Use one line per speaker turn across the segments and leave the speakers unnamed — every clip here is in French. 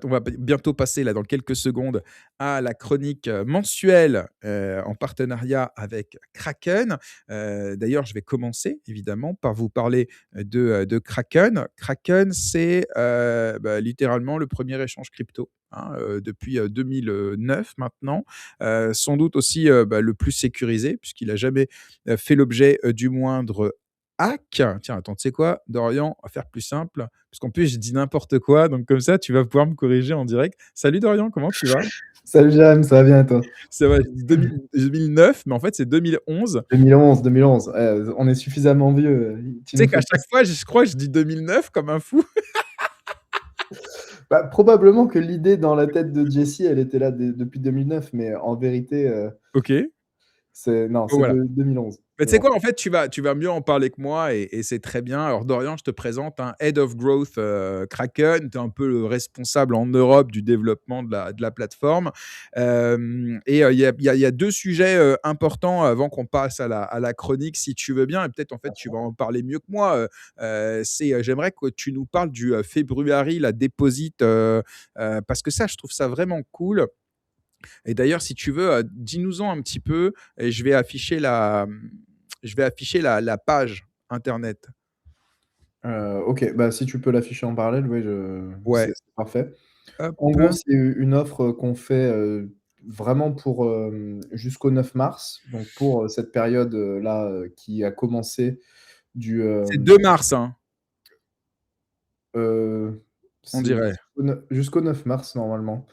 On va bientôt passer là dans quelques secondes à la chronique mensuelle en partenariat avec Kraken. D'ailleurs, je vais commencer évidemment par vous parler de Kraken. Kraken, c'est littéralement le premier échange crypto, hein, depuis 2009 maintenant. Sans doute aussi le plus sécurisé, puisqu'il n'a jamais fait l'objet du moindre hack. Tiens, attends, tu sais quoi, Dorian, on va faire plus simple, parce qu'en plus, je dis n'importe quoi, donc comme ça, tu vas pouvoir me corriger en direct. Salut Dorian, comment tu vas?
Salut Jérém, ça va bien et toi?
Ça va, je dis 2009, mais en fait, c'est 2011.
2011, 2011, on est suffisamment vieux, tu
Tu sais
nous
qu'à
fais
chaque
pas.
fois, je crois que je dis 2009 comme un fou.
Bah, probablement que l'idée dans la tête de Jessie, elle était là depuis 2009, mais en vérité,
OK.
c'est non,
Bon,
c'est
voilà.
de 2011.
Mais tu
Mais
sais
bon.
quoi? En fait, tu vas mieux en parler que moi et c'est très bien. Alors Dorian, je te présente un Head of Growth, Kraken. Tu es un peu le responsable en Europe du développement de la plateforme. Hem et il y a 2 sujets, importants avant qu'on passe à la chronique, si tu veux bien et peut-être, en fait, tu vas en parler mieux que moi. J'aimerais que tu nous parles du, February, la Deposit, parce que ça, je trouve ça vraiment cool et d'ailleurs, si tu veux, dis-nous-en un petit peu et je vais afficher la page internet.
OK, bah, si tu peux l'afficher en parallèle, oui, je
Ouais,
c'est parfait. En gros,
hop.
c'est une offre, qu'on fait, vraiment pour, jusqu'au 9 mars, donc pour, cette période, là, qui a commencé du,
C'est 2 mars, hein,
heu,
on
c'est
dirait.
jusqu'au 9 mars normalement.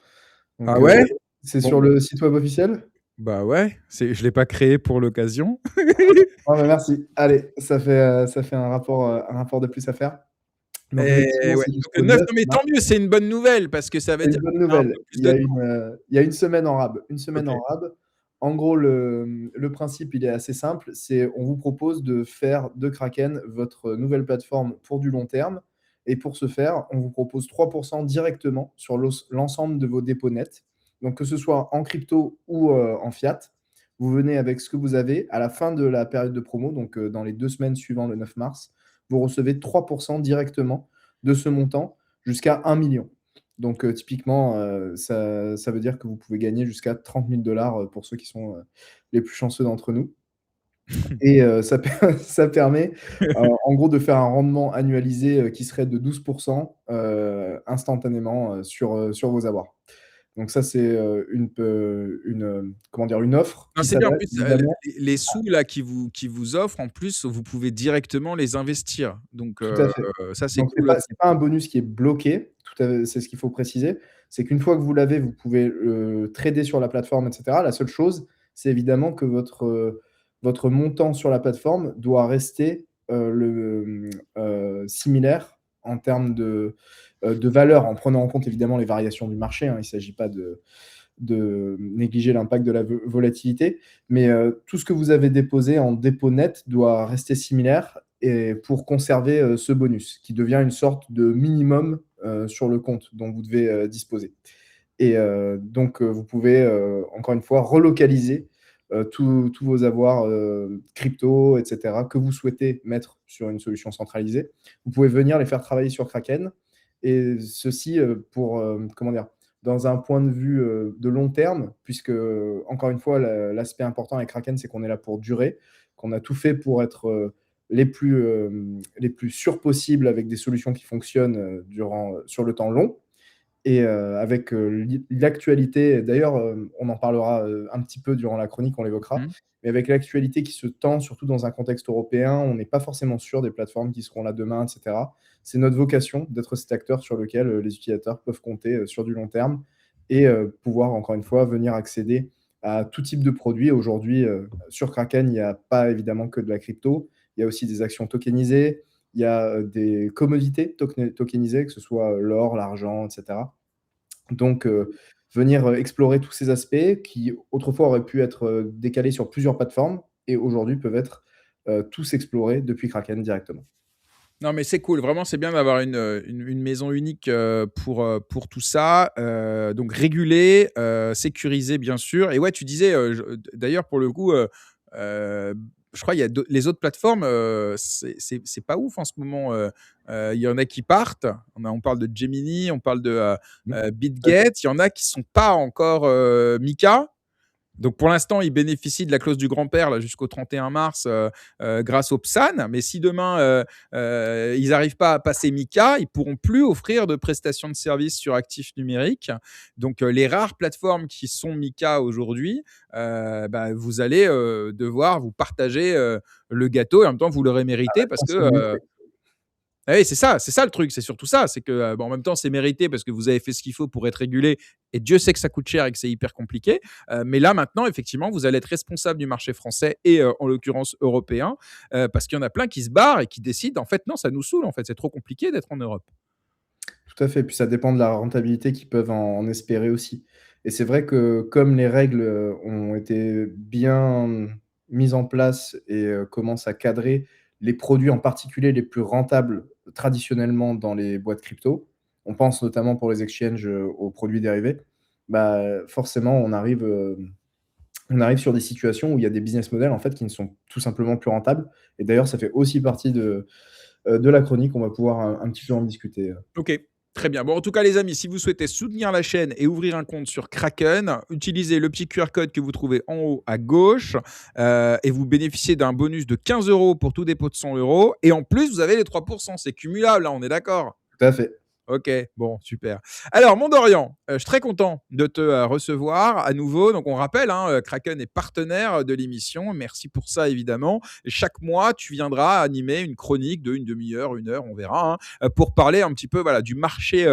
Ah
Donc,
ouais?
c'est
Bon,
sur le site web officiel?
bah, ouais, je l'ai pas créé pour l'occasion.
Ah bah, merci. Allez, ça fait un rapport de plus à faire. Donc
Et
effectivement,
ouais,
c'est
donc le
jusqu'au
9
9
non mais tant
mars.
mieux, c'est une bonne nouvelle parce que ça veut
C'est une
dire
bonne
qu'on a un
nouvelle.
peu plus de temps.
Il y a une semaine en rab. Une semaine
OK.
en rab. En gros, le principe, il est assez simple, c'est on vous propose de faire de Kraken votre nouvelle plateforme pour du long terme et pour ce faire, on vous propose 3 directement sur l'ensemble de vos dépôts nets. Donc que ce soit en crypto ou, en fiat, vous venez avec ce que vous avez. À la fin de la période de promo, donc, dans les 2 semaines suivant le 9 mars, vous recevez 3 directement de ce montant jusqu'à 1 000 000. Donc, typiquement, ça veut dire que vous pouvez gagner jusqu'à 30 000 pour ceux qui sont, les plus chanceux d'entre nous et ça per ça permet, en gros de faire un rendement annualisé, qui serait de 12 instantanément, sur vos avoirs. Donc ça, c'est, comment dire? Une offre
Non,
qui
c'est bien en
s'adresse
plus,
évidemment.
les sous là qui vous offrent en plus, vous pouvez directement les investir. Donc
Tout à fait.
ça c'est
Donc c'est
cool
pas
aussi.
c'est pas un bonus qui est bloqué, tout à c'est ce qu'il faut préciser. C'est qu'une fois que vous l'avez, vous pouvez, trader sur la plateforme et cetera. La seule chose, c'est évidemment que votre montant sur la plateforme doit rester, similaire en termes de valeur, en prenant en compte évidemment les variations du marché, hein. Il ne s'agit pas de négliger l'impact de la volatilité. Mais tout ce que vous avez déposé en dépôt net doit rester similaire et pour conserver ce bonus qui devient une sorte de minimum sur le compte dont vous devez disposer. Et donc vous pouvez encore une fois relocaliser tous vos avoirs crypto, etc., que vous souhaitez mettre sur une solution centralisée. Vous pouvez venir les faire travailler sur Kraken et ceci pour comment dire, dans un point de vue de long terme, puisque encore une fois, l'aspect important avec Kraken, c'est qu'on est là pour durer, qu'on a tout fait pour être les plus sûrs possibles avec des solutions qui fonctionnent sur le temps long. Et avec l'actualité, d'ailleurs, on en parlera un petit peu durant la chronique, on l'évoquera,
Mmh.
mais avec l'actualité qui se tend, surtout dans un contexte européen, on n'est pas forcément sûr des plateformes qui seront là demain, et cetera. C'est notre vocation d'être cet acteur sur lequel les utilisateurs peuvent compter sur du long terme et pouvoir, encore une fois, venir accéder à tout type de produits. Aujourd'hui, sur Kraken, il n'y a pas évidemment que de la crypto, il y a aussi des actions tokenisées, il y a des commodités tokenisées, que ce soit l'or, l'argent, et cetera. Donc, venir, explorer tous ces aspects qui autrefois auraient pu être, décalés sur plusieurs plateformes et aujourd'hui peuvent être, tous explorés depuis Kraken directement.
Non, mais c'est cool. Vraiment, c'est bien d'avoir une maison unique, pour tout ça, donc régulé, sécurisé, bien sûr et ouais, tu disais, d'ailleurs, pour le coup, je crois il y a les autres plateformes, c'est pas ouf en ce moment. Il y en a qui partent. On parle de Gemini, on parle de
Mmh, tout à fait.
BitGet. Il y en a qui sont pas encore Mika. Donc pour l'instant, ils bénéficient de la clause du grand-père là, jusqu'au 31 mars grâce au PSAN. Mais si demain, ils n'arrivent pas à passer Mika, ils ne pourront plus offrir de prestations de services sur actifs numériques. Donc les rares plateformes qui sont Mika aujourd'hui, vous allez devoir vous partager le gâteau et en même temps, vous l'aurez mérité parce que
Fonctionnalité.
ah oui, c'est ça le truc, c'est surtout ça. C'est que, en même temps, c'est mérité parce que vous avez fait ce qu'il faut pour être régulé et Dieu sait que ça coûte cher et que c'est hyper compliqué. Mais là, maintenant, effectivement, vous allez être responsable du marché français et en l'occurrence européen, parce qu'il y en a plein qui se barrent et qui décident, en fait, non, ça nous saoule, en fait, c'est trop compliqué d'être en Europe.
Tout à fait, puis ça dépend de la rentabilité qu'ils peuvent en espérer aussi et c'est vrai que comme les règles, ont été bien mises en place et commencent à cadrer les produits, en particulier les plus rentables traditionnellement dans les boîtes crypto, on pense notamment pour les exchanges, aux produits dérivés, forcément on arrive sur des situations où il y a des business models en fait qui ne sont tout simplement plus rentables et d'ailleurs ça fait aussi partie de la chronique, on va pouvoir un petit peu en discuter.
OK, très bien. Bon, en tout cas, les amis, si vous souhaitez soutenir la chaîne et ouvrir un compte sur Kraken, utilisez le petit QR code que vous trouvez en haut à gauche et vous bénéficiez d'un bonus de 15 € pour tout dépôt de 100 € et en plus, vous avez les 3 c'est cumulable, là, on est d'accord?
Tout à fait.
OK, bon, super. Alors, mon Dorian, je suis très content de te recevoir à nouveau. Donc, on rappelle, hein, Kraken est partenaire de l'émission. Merci pour ça, évidemment. Et chaque mois, tu viendras animer une chronique de une demi-heure, une heure, on verra, hein, pour parler un petit peu voilà, du marché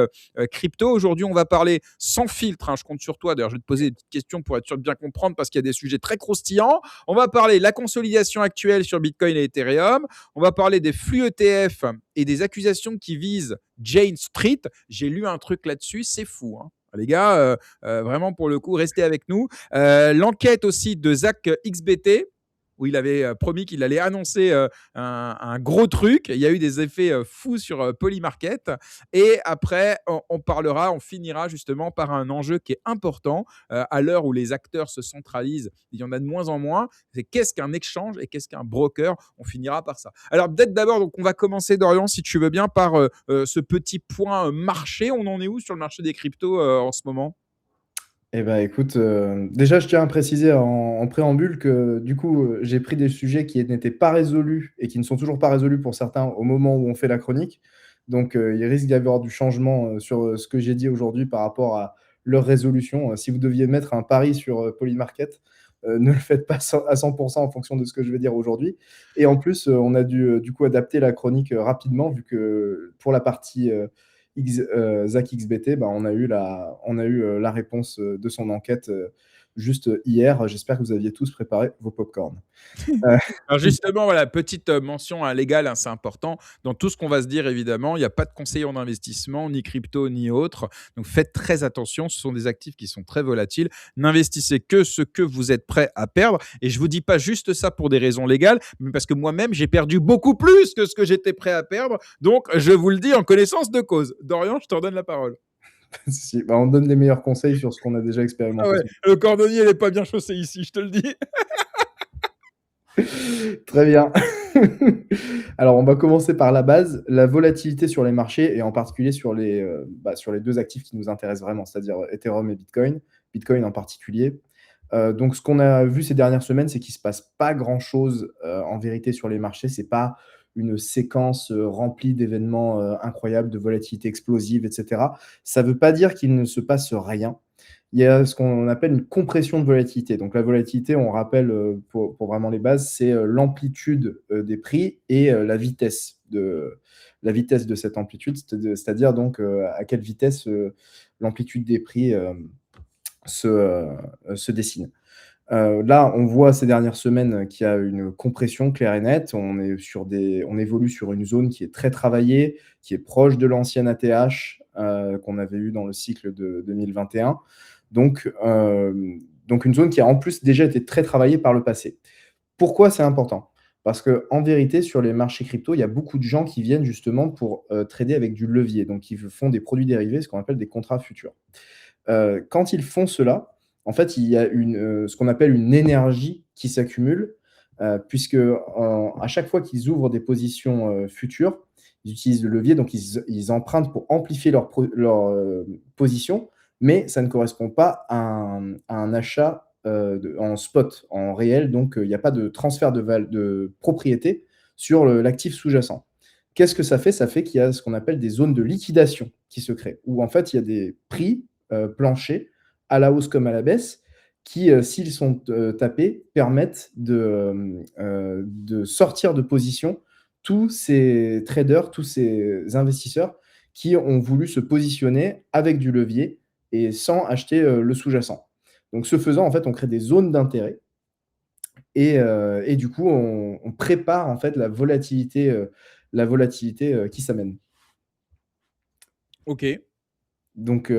crypto. Aujourd'hui, on va parler sans filtre, hein. Je compte sur toi. D'ailleurs, je vais te poser des petites questions pour être sûr de bien comprendre parce qu'il y a des sujets très croustillants. On va parler de la consolidation actuelle sur Bitcoin et Ethereum. On va parler des flux ETF et des accusations qui visent Jane Street. J'ai lu un truc là-dessus, c'est fou, hein. Les gars, vraiment pour le coup, restez avec nous. L'enquête aussi de Zach XBT, où il avait promis qu'il allait annoncer un gros truc. Il y a eu des effets fous sur Polymarket. Et après, on parlera, on finira justement par un enjeu qui est important à l'heure où les acteurs se centralisent. Il y en a de moins en moins. C'est qu'est-ce qu'un exchange et qu'est-ce qu'un broker. On finira par ça. Alors peut-être d'abord, donc on va commencer, Dorian, si tu veux bien, par ce petit point marché. On en est où sur le marché des cryptos en ce moment?
Eh ben, écoute, déjà, je tiens à préciser en préambule que, du coup, j'ai pris des sujets qui n'étaient pas résolus et qui ne sont toujours pas résolus pour certains au moment où on fait la chronique. Donc, il risque d'y avoir du changement, sur, ce que j'ai dit aujourd'hui par rapport à leur résolution. Si vous deviez mettre un pari sur, Polymarket, ne le faites pas à 100 en fonction de ce que je vais dire aujourd'hui et en plus, on a dû, du coup, adapter la chronique, rapidement vu que pour la partie, Zach XBT, on a eu la réponse de son enquête juste hier. J'espère que vous aviez tous préparé vos popcorn. Euh,
Alors justement, voilà, petite mention légale, hein, c'est important. Dans tout ce qu'on va se dire, évidemment, il n'y a pas de conseiller en investissement, ni crypto, ni autre. Donc faites très attention, ce sont des actifs qui sont très volatiles. N'investissez que ce que vous êtes prêt à perdre. Et je ne vous dis pas juste ça pour des raisons légales, mais parce que moi-même, j'ai perdu beaucoup plus que ce que j'étais prêt à perdre. Donc, je vous le dis en connaissance de cause. Dorian, je te redonne la parole.
on donne les meilleurs conseils sur ce qu'on a déjà
Ah
expérimenté.
ouais, le cordonnier, il n'est pas bien chaussé ici, je te le dis.
Très bien. Alors, on va commencer par la base, la volatilité sur les marchés et en particulier sur les 2 actifs qui nous intéressent vraiment, c'est-à-dire Ethereum et Bitcoin. Bitcoin en particulier. Donc ce qu'on a vu ces dernières semaines, c'est qu'il se passe pas grand-chose, en vérité sur les marchés. C'est pas une séquence, remplie d'événements, incroyables, de volatilité explosive et cetera. Ça veut pas dire qu'il ne se passe rien. Il y a ce qu'on appelle une compression de volatilité. Donc la volatilité, on rappelle, pour vraiment les bases, c'est, l'amplitude, des prix et la vitesse de cette amplitude, c'est-à-dire donc, à quelle vitesse, l'amplitude des prix, se dessine. Là, on voit ces dernières semaines qu'il y a une compression claire et nette. On évolue sur une zone qui est très travaillée, qui est proche de l'ancienne ATH, qu'on avait eu dans le cycle de 2021. Donc une zone qui a en plus déjà été très travaillée par le passé. Pourquoi c'est important? Parce qu'en vérité, sur les marchés crypto, il y a beaucoup de gens qui viennent justement pour, trader avec du levier. Donc ils font des produits dérivés, ce qu'on appelle des contrats futurs. Quand ils font cela, en fait, il y a ce qu'on appelle une énergie qui s'accumule, puisque à chaque fois qu'ils ouvrent des positions futures, ils utilisent le levier, donc ils empruntent pour amplifier leur position, mais ça ne correspond pas à un achat en spot, en réel, donc il n'y a pas de transfert de propriété sur l'actif sous-jacent. Qu'est-ce que ça fait? Ça fait qu'il y a ce qu'on appelle des zones de liquidation qui se créent, où en fait il y a des prix planchers à la hausse comme à la baisse qui, s'ils sont tapés, permettent de sortir de position tous ces traders, tous ces investisseurs qui ont voulu se positionner avec du levier et sans acheter le sous-jacent. Donc, ce faisant, en fait, on crée des zones d'intérêt et du coup, on prépare en fait la volatilité qui s'amène.
Ok.
Donc,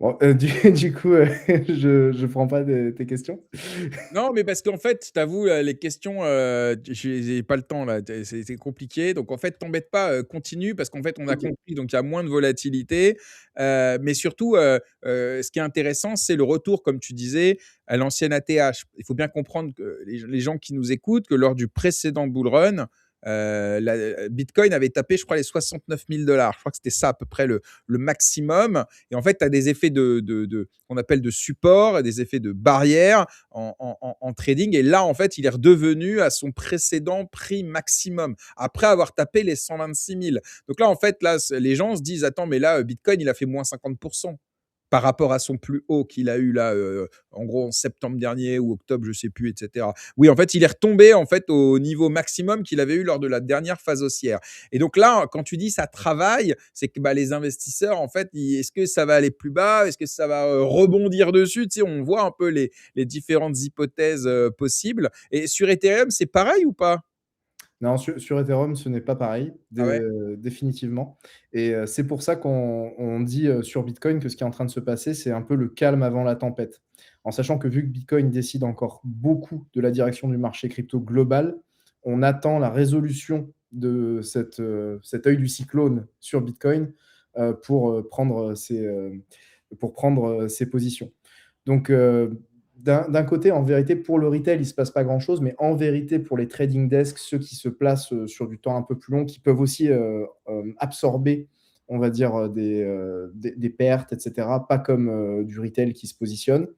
bon, du coup, je prends pas tes questions.
Non, mais parce qu'en fait, je t'avoue, les questions, j'ai pas le temps là, c'est compliqué. Donc en fait, t'embête pas, continue parce qu'en fait, on a
Ok.
compris, donc il y a moins de volatilité. Mais surtout, ce qui est intéressant, c'est le retour, comme tu disais, à l'ancienne ATH. Il faut bien comprendre que les gens qui nous écoutent, que lors du précédent bull run, Bitcoin avait tapé, je crois, les 69 000 $. Je crois que c'était ça à peu près le maximum. Et en fait, tu as des effets qu'on appelle de support, et des effets de barrière en trading. Et là, en fait, il est redevenu à son précédent prix maximum après avoir tapé les 126 000. Donc là, en fait, là, les gens se disent, attends, mais là, Bitcoin, il a fait moins 50% par rapport à son plus haut qu'il a eu là, en gros en septembre dernier ou octobre, je sais plus, etc. Oui, en fait, il est retombé en fait au niveau maximum qu'il avait eu lors de la dernière phase haussière. Et donc là, quand tu dis ça travaille, c'est que les investisseurs, en fait, est-ce que ça va aller plus bas? Est-ce que ça va rebondir dessus? Tu sais, on voit un peu les différentes hypothèses possibles. Et sur Ethereum, c'est pareil ou pas?
Non, sur Ethereum, ce n'est pas pareil,
Ah ouais?
définitivement. Et c'est pour ça qu'on dit sur Bitcoin que ce qui est en train de se passer, c'est un peu le calme avant la tempête. En sachant que vu que Bitcoin décide encore beaucoup de la direction du marché crypto global, on attend la résolution de cet œil du cyclone sur Bitcoin pour prendre ses positions. Donc, d'un côté, en vérité, pour le retail, il ne se passe pas grand-chose, mais en vérité, pour les trading desks, ceux qui se placent sur du temps un peu plus long, qui peuvent aussi absorber, on va dire, des pertes, etc., pas comme du retail qui se positionne.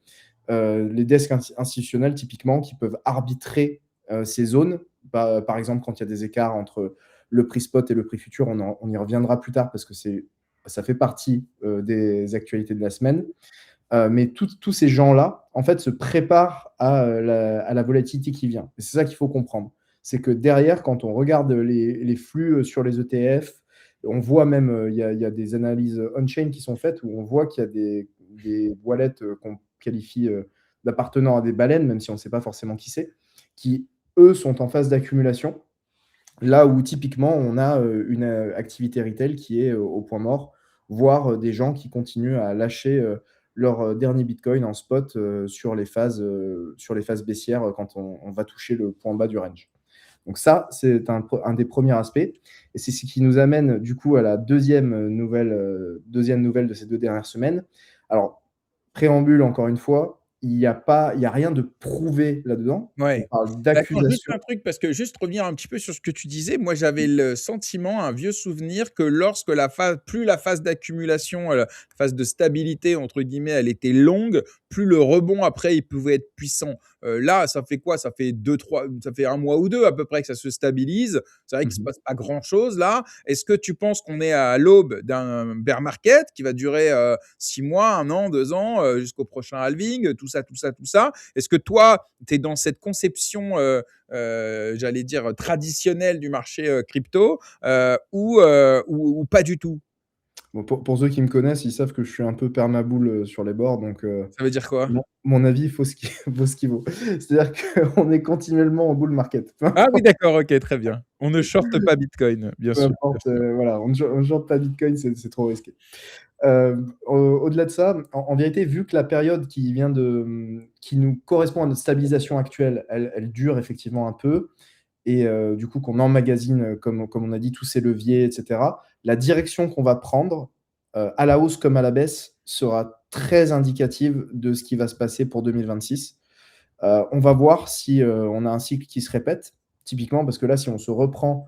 Les desks institutionnels, typiquement, qui peuvent arbitrer ces zones. Par exemple, quand il y a des écarts entre le prix spot et le prix futur, on y reviendra plus tard parce que ça fait partie des actualités de la semaine. Mais tous ces gens-là, en fait, se préparent à la volatilité qui vient. Et c'est ça qu'il faut comprendre. C'est que derrière, quand on regarde les flux sur les ETF, on voit même, il y a des analyses on-chain qui sont faites où on voit qu'il y a des wallets qu'on qualifie d'appartenant à des baleines, même si on ne sait pas forcément qui c'est, qui, eux, sont en phase d'accumulation. Là où typiquement, on a une activité retail qui est au point mort, voire des gens qui continuent à lâcher leur dernier Bitcoin en spot sur les phases baissières quand on va toucher le point bas du range. Donc ça, c'est un des premiers aspects. Et c'est ce qui nous amène du coup à la deuxième nouvelle de ces 2 dernières semaines. Alors, préambule, encore une fois, il n'y a rien de prouvé là-dedans. On
Ouais.
parle
Mais attends, juste
d'accusation.
un truc, parce que juste revenir un petit peu sur ce que tu disais, moi j'avais le sentiment, un vieux souvenir, que lorsque plus la phase d'accumulation, la phase de stabilité, entre guillemets, elle était longue, plus le rebond après, il pouvait être puissant. Là, ça fait quoi? Ça fait 2, 3, ça fait un mois ou deux à peu près que ça se stabilise. C'est vrai qu'il se
Mhm.
passe pas grand-chose là. Est-ce que tu penses qu'on est à l'aube d'un bear market qui va durer 6 mois, 1 an, 2 ans, jusqu'au prochain halving, tout ça, tout ça, tout ça? Est-ce que toi, tu es dans cette conception, j'allais dire, traditionnelle du marché crypto, ou pas du tout?
Bon, pour ceux qui me connaissent, ils savent que je suis un peu permaboule sur les bords, donc
Ça veut dire quoi?
mon avis vaut ce qui vaut ce qu'il vaut. C'est-à-dire qu'on est continuellement en bull market.
Ah oui, d'accord, OK, très bien. On ne shorte pas Bitcoin, bien
Peu
sûr, bien
importe,
sûr.
voilà, on ne shorte pas Bitcoin, c'est trop risqué. Au-delà de ça, en vérité, vu que la période qui nous correspond à notre stabilisation actuelle, elle dure effectivement un peu et du coup qu'on emmagasine, comme on a dit, tous ces leviers et cetera, la direction qu'on va prendre, à la hausse comme à la baisse, sera très indicative de ce qui va se passer pour 2026. On va voir si, on a un cycle qui se répète, typiquement parce que là, si on se reprend,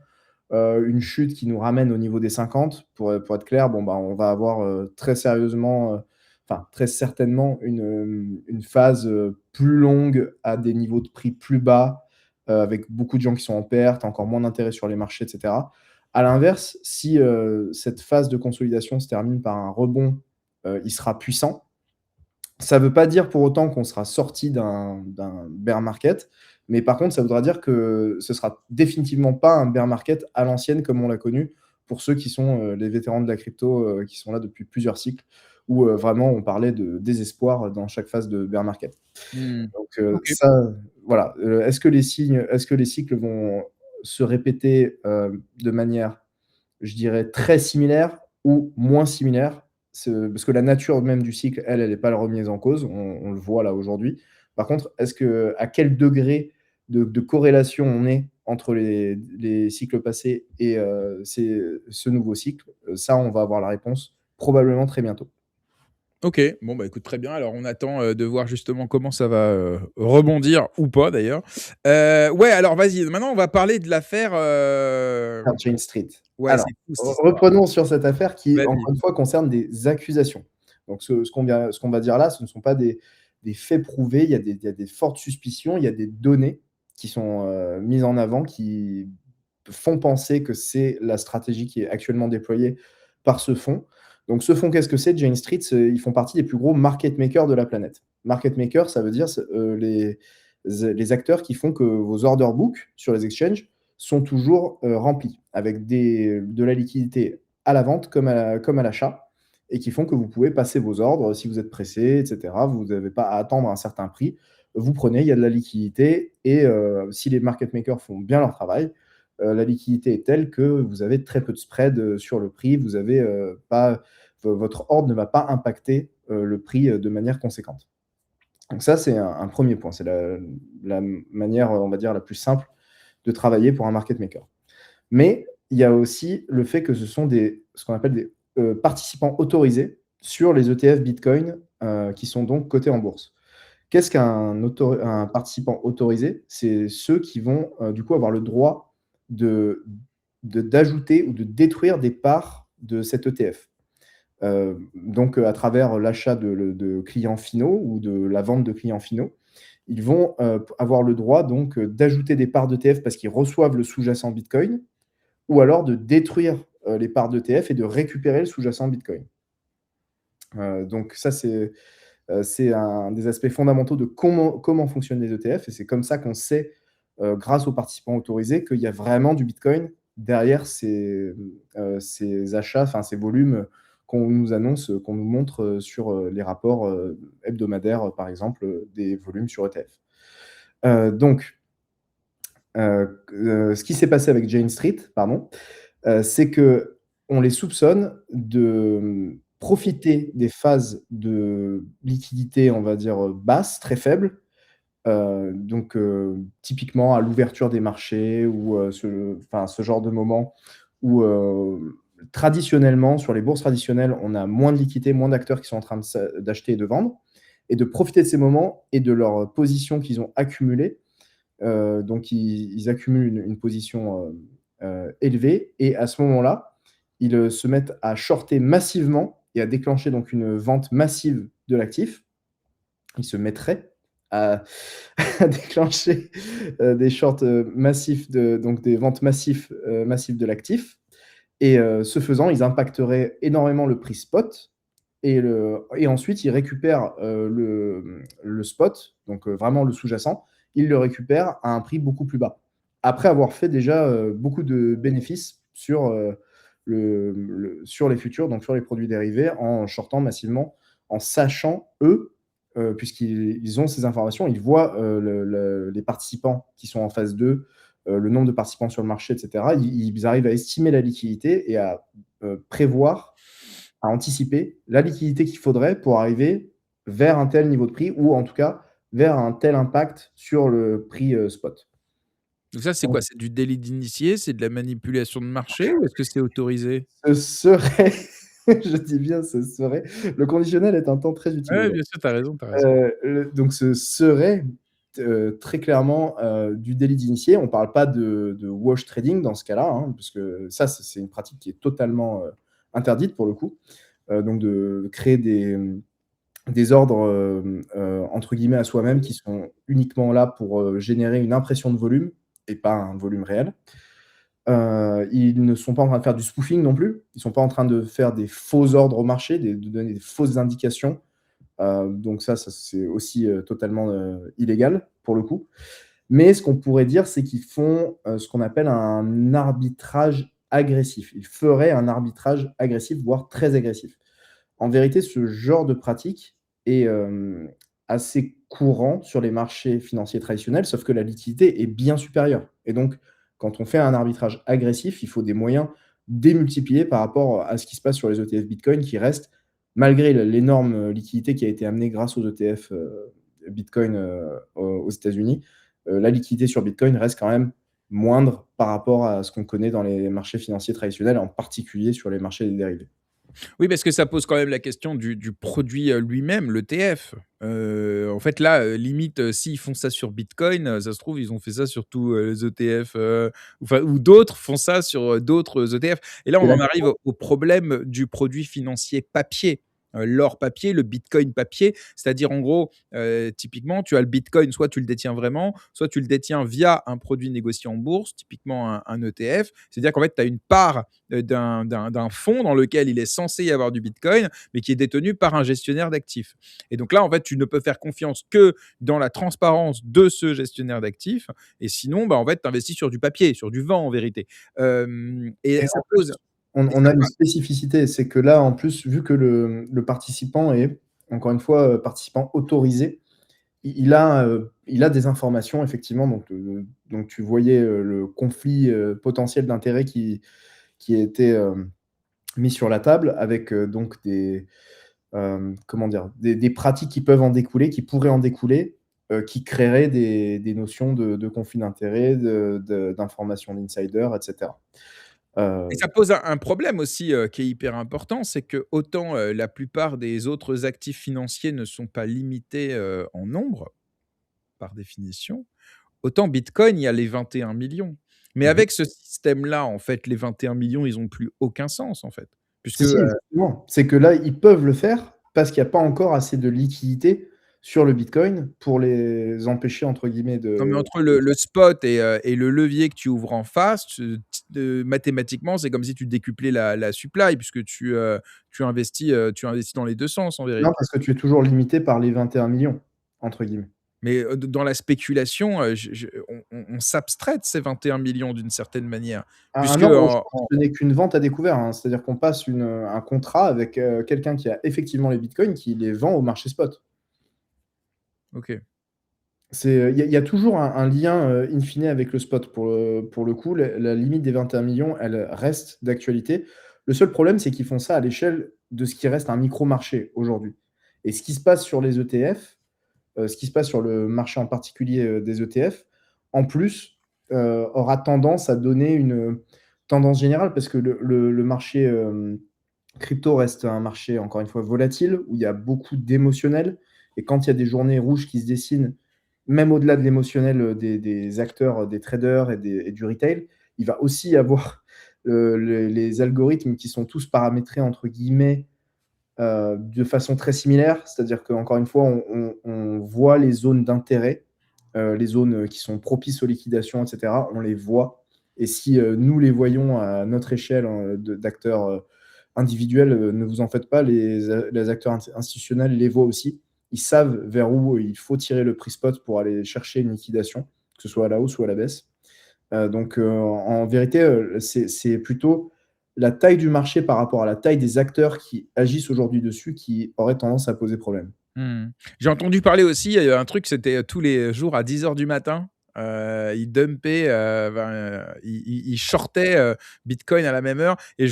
une chute qui nous ramène au niveau des 50, pour être clair, bon, bah, on va avoir, très sérieusement, enfin, très certainement une phase, plus longue à des niveaux de prix plus bas, avec beaucoup de gens qui sont en perte, encore moins d'intérêt sur les marchés et cetera. À l'inverse, si, cette phase de consolidation se termine par un rebond, il sera puissant. Ça ne veut pas dire pour autant qu'on sera sorti d'un bear market, mais par contre, ça voudra dire que ce sera définitivement pas un bear market à l'ancienne comme on l'a connu pour ceux qui sont, les vétérans de la crypto, qui sont là depuis plusieurs cycles où, vraiment on parlait de désespoir dans chaque phase de bear market.
Mmh.
Donc,
OK.
ça, voilà, est-ce que les cycles vont se répéter, de manière, je dirais, très similaire ou moins similaire? Parce que la nature même du cycle, elle est pas remise en cause, on le voit là aujourd'hui. Par contre, à quel degré de corrélation on est entre les cycles passés et ce nouveau cycle? Ça, on va avoir la réponse probablement très bientôt.
OK, bon, bah, écoute, très bien. Alors on attend, de voir justement comment ça va, rebondir ou pas d'ailleurs. Ouais, alors vas-y, maintenant on va parler de l'affaire,
Chain Street.
ouais,
Alors,
c'est fou cette
re
histoire.
reprenons sur cette affaire qui,
Vas-y.
encore une fois, concerne des accusations. Donc ce qu'on va dire là, ce ne sont pas des faits prouvés, il y a des fortes suspicions, il y a des données qui sont, mises en avant, qui font penser que c'est la stratégie qui est actuellement déployée par ce fonds. Donc ce fonds, qu'est-ce que c'est? Jane Street, ils font partie des plus gros market makers de la planète. Market maker, ça veut dire les acteurs qui font que vos order books sur les exchanges sont toujours, remplis avec de la liquidité à la vente comme à l'achat et qui font que vous pouvez passer vos ordres si vous êtes pressé et cetera. Vous n'avez pas à attendre un certain prix. Vous prenez, il y a de la liquidité et si les market makers font bien leur travail, la liquidité est telle que vous avez très peu de spread, sur le prix. Vous avez, pas votre ordre ne va pas impacter, le prix, de manière conséquente. Donc ça, c'est un 1er point. C'est la manière, on va dire, la plus simple de travailler pour un market maker. Mais il y a aussi le fait que ce sont ce qu'on appelle des, participants autorisés sur les ETF Bitcoin, qui sont donc cotés en bourse. Qu'est-ce un participant autorisé? C'est ceux qui vont, du coup, avoir le droit de d'ajouter ou de détruire des parts de cet ETF. Donc, à travers l'achat de clients finaux ou de la vente de clients finaux, ils vont, avoir le droit donc, d'ajouter des parts d'ETF parce qu'ils reçoivent le sous-jacent Bitcoin ou alors de détruire, les parts d'ETF et de récupérer le sous-jacent Bitcoin. Donc ça, c'est un des aspects fondamentaux de comment fonctionnent les ETF et c'est comme ça qu'on sait, grâce aux participants autorisés, qu'il y a vraiment du Bitcoin derrière ces achats, enfin ces volumes qu'on nous annonce, qu'on nous montre, sur, les rapports, hebdomadaires, par exemple, des volumes sur ETF. Donc, ce qui s'est passé avec Jane Street, pardon, c'est qu'on les soupçonne de, profiter des phases de liquidité, on va dire, basses, très faibles, donc typiquement à l'ouverture des marchés ou ce genre de moment où, traditionnellement, sur les bourses traditionnelles, on a moins de liquidités, moins d'acteurs qui sont en train d'acheter et de vendre et de profiter de ces moments et de leurs positions qu'ils ont accumulées. Donc ils accumulent une position, élevée et à ce moment-là, ils, se mettent à shorter massivement et à déclencher donc une vente massive de l'actif. Ils se mettraient à à déclencher, des shorts, massifs donc des ventes massives de l'actif et ce faisant, ils impacteraient énormément le prix spot et ensuite ils récupèrent, le spot, donc vraiment le sous-jacent, ils le récupèrent à un prix beaucoup plus bas. Après avoir fait déjà, beaucoup de bénéfices sur, sur les futurs, donc sur les produits dérivés, en shortant massivement, en sachant eux, puisqu'ils ont ces informations, ils voient, les participants qui sont en phase 2, le nombre de participants sur le marché et cetera. Ils arrivent à estimer la liquidité et à, prévoir, à anticiper la liquidité qu'il faudrait pour arriver vers un tel niveau de prix ou en tout cas vers un tel impact sur le prix, spot.
Donc ça, c'est
Donc
quoi? C'est du délit d'initié? C'est de la manipulation de marché ou est-ce que c'est autorisé?
ce serait, je dis bien ce serait, le conditionnel est un temps très
Ouais,
utilisé.
bien sûr, tu as raison, tu as raison.
Donc ce serait très clairement, du délit d'initié. On ne parle pas de wash trading dans ce cas-là, hein, parce que ça, c'est une pratique qui est totalement, interdite pour le coup. Donc de créer des ordres, entre guillemets «à soi-même» qui sont uniquement là pour, générer une impression de volume et pas un volume réel. Ils ne sont pas en train de faire du spoofing non plus. Ils ne sont pas en train de faire des faux ordres au marché, de donner des fausses indications. Donc ça c'est aussi, totalement, illégal pour le coup. Mais ce qu'on pourrait dire, c'est qu'ils font, ce qu'on appelle un arbitrage agressif. Ils feraient un arbitrage agressif, voire très agressif. En vérité, ce genre de pratique est, assez courant sur les marchés financiers traditionnels, sauf que la liquidité est bien supérieure et donc quand on fait un arbitrage agressif, il faut des moyens démultipliés par rapport à ce qui se passe sur les ETF Bitcoin qui restent, malgré l'énorme, liquidité qui a été amenée grâce aux ETF, Bitcoin, aux États-Unis, la liquidité sur Bitcoin reste quand même moindre par rapport à ce qu'on connaît dans les marchés financiers traditionnels, en particulier sur les marchés des dérivés.
Oui, parce que ça pose quand même la question du produit, lui-même, l'ETF. En fait, là, limite, s'ils font ça sur Bitcoin, ça se trouve, ils ont fait ça sur tous, les ETF, enfin ou d'autres font ça sur, d'autres ETF. Et là,
Et
on
là,
en arrive au problème du produit financier papier. L'or papier, le Bitcoin papier, c'est-à-dire, en gros, typiquement, tu as le Bitcoin, soit tu le détiens vraiment, soit tu le détiens via un produit négocié en bourse, typiquement un ETF. C'est-à-dire qu'en fait, tu as une part d'un fonds dans lequel il est censé y avoir du Bitcoin, mais qui est détenu par un gestionnaire d'actifs. Et donc là, en fait, tu ne peux faire confiance que dans la transparence de ce gestionnaire d'actifs. Et sinon, bah, en fait, tu investis sur du papier, sur du vent en vérité. Et
et
ça
en
pose.
plus, on a une spécificité, c'est que là, en plus, vu que le participant est, encore une fois, participant autorisé, il a des informations effectivement, donc tu voyais, le conflit, potentiel d'intérêts qui était, mis sur la table avec, donc comment dire? Des pratiques qui peuvent en découler, qui pourraient en découler, qui créeraient des notions de conflit d'intérêts, d'informations d'insider et cetera.
Et
Heu
ça pose un problème aussi, qui est hyper important, c'est que autant, la plupart des autres actifs financiers ne sont pas limités, en nombre, par définition, autant Bitcoin, il y a les 21 millions. Mais
Mmh.
avec ce système-là, en fait, les 21 millions, ils ont plus aucun sens, en fait. Puisque,
Si, si, justement. C'est que là, ils peuvent le faire parce qu'il y a pas encore assez de liquidité sur le bitcoin pour les «empêcher» entre guillemets
non, mais
de
entre le spot et le levier que tu ouvres en face, mathématiquement, c'est comme si tu décuplais la supply puisque tu investis dans les 2 sens, en
non,
vérité.
parce que tu es toujours limité par les 21 millions entre guillemets.
Mais, dans la spéculation, je on s'abstrait de ces 21 millions d'une certaine manière,
Un
puisque
ordre de
en
change, ce n'est qu'une vente à découvert, hein. C'est-à-dire qu'on passe un contrat avec, quelqu'un qui a effectivement les bitcoins, qui les vend au marché spot.
OK.
Il y a toujours un lien, in fine avec le spot pour le coup. La limite des 21 millions, elle reste d'actualité. Le seul problème, c'est qu'ils font ça à l'échelle de ce qui reste un micro marché aujourd'hui et ce qui se passe sur les ETF, ce qui se passe sur le marché en particulier, des ETF, en plus, aura tendance à donner une tendance générale parce que le marché, crypto reste un marché, encore une fois, volatile, où il y a beaucoup d'émotionnel et quand il y a des journées rouges qui se dessinent, même au-delà de l'émotionnel, des acteurs, des traders et du retail, il va aussi y avoir, les algorithmes qui sont tous «paramétrés» entre guillemets, de façon très similaire. C'est-à-dire qu'encore une fois, on voit les zones d'intérêt, les zones, qui sont propices aux liquidations et cetera, on les voit et si, nous les voyons à notre échelle, d'acteurs, individuels, ne vous en faites pas, les acteurs institutionnels les voient aussi. Ils savent vers où il faut tirer le prix spot pour aller chercher une liquidation, que ce soit à la hausse ou à la baisse. Donc, en vérité, c'est plutôt la taille du marché par rapport à la taille des acteurs qui agissent aujourd'hui dessus qui aurait tendance à poser problème.
Mmh. J'ai entendu parler aussi, il y a un truc, c'était, tous les jours à 10 heures du matin, ils dumpaient, ils shortaient, Bitcoin à la même heure et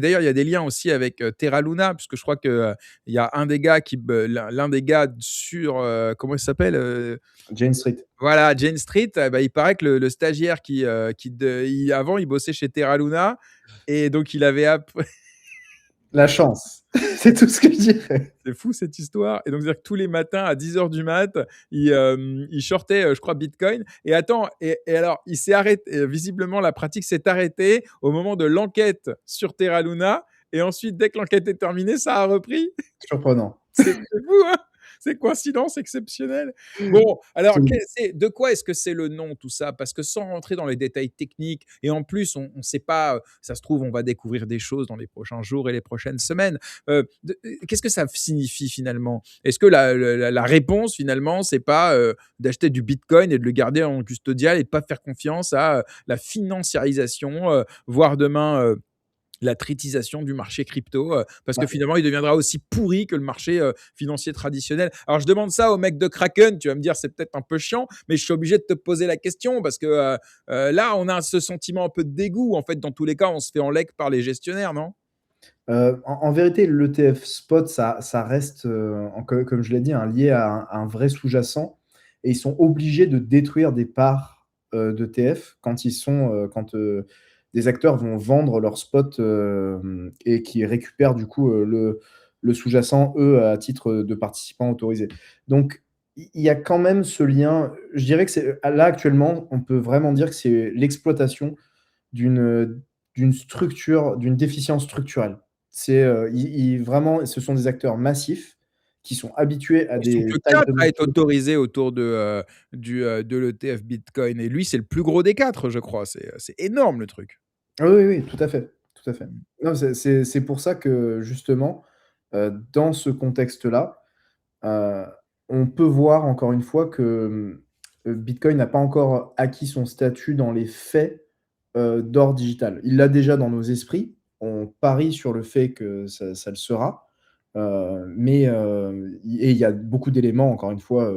d'ailleurs, il y a des liens aussi avec, Terra Luna puisque je crois que, il y a un des gars l'un des gars sur, comment il s'appelle,
Jane Street.
voilà, Jane Street, bah, il paraît que le stagiaire qui avant, il bossait chez Terra Luna et donc il avait app
La chance, c'est tout ce que je dirais.
C'est fou cette histoire. Et donc, c'est-à-dire que tous les matins à 10 heures du mat, il shortait, je crois, Bitcoin. Et attends, et alors, il s'est arrêté. Visiblement, la pratique s'est arrêtée au moment de l'enquête sur Terra Luna. Et ensuite, dès que l'enquête est terminée, ça a repris.
Surprenant.
C'est fou, hein? C'est coïncidence exceptionnelle. Bon, alors,
Absolument.
de quoi est-ce que c'est le nom, tout ça? Parce que sans rentrer dans les détails techniques, et en plus, on ne sait pas, ça se trouve, on va découvrir des choses dans les prochains jours et les prochaines semaines. Qu'est-ce que ça signifie finalement? Est-ce que la réponse, finalement, c'est pas d'acheter du Bitcoin et de le garder en custodial et de pas faire confiance à la financiarisation, voire demain la tritisation du marché crypto, parce que
Bah,
finalement, il deviendra aussi pourri que le marché financier traditionnel. Alors, je demande ça au mec de Kraken, tu vas me dire, c'est peut-être un peu chiant, mais je suis obligé de te poser la question parce que là, on a ce sentiment un peu de dégoût. En fait, dans tous les cas, on se fait en lec par les gestionnaires, non?
en vérité, l'ETF spot, ça reste, comme je l'ai dit, hein, lié à un vrai sous-jacent et ils sont obligés de détruire des parts, d'ETF quand des acteurs vont vendre leur spot, et qui récupèrent du coup, le sous-jacent, eux, à titre de participants autorisés. Donc il y a quand même ce lien, je dirais que c'est là, actuellement, on peut vraiment dire que c'est l'exploitation d'une structure, d'une déficience structurelle. C'est, vraiment, ce sont des acteurs massifs qui sont habitués à
Ils sont
des
que
tailles
4
de
à être
marché.
autorisés autour de l'ETF Bitcoin et lui, c'est le plus gros des 4, je crois. C'est énorme le truc.
Ah oui, oui, tout à fait, tout à fait.
Mmh.
Non, c'est pour ça que justement, dans ce contexte-là, heu, on peut voir encore une fois que, Bitcoin n'a pas encore acquis son statut dans les faits, d'or digital. Il l'a déjà dans nos esprits. On parie sur le fait que ça le sera, mais il y a beaucoup d'éléments encore une fois,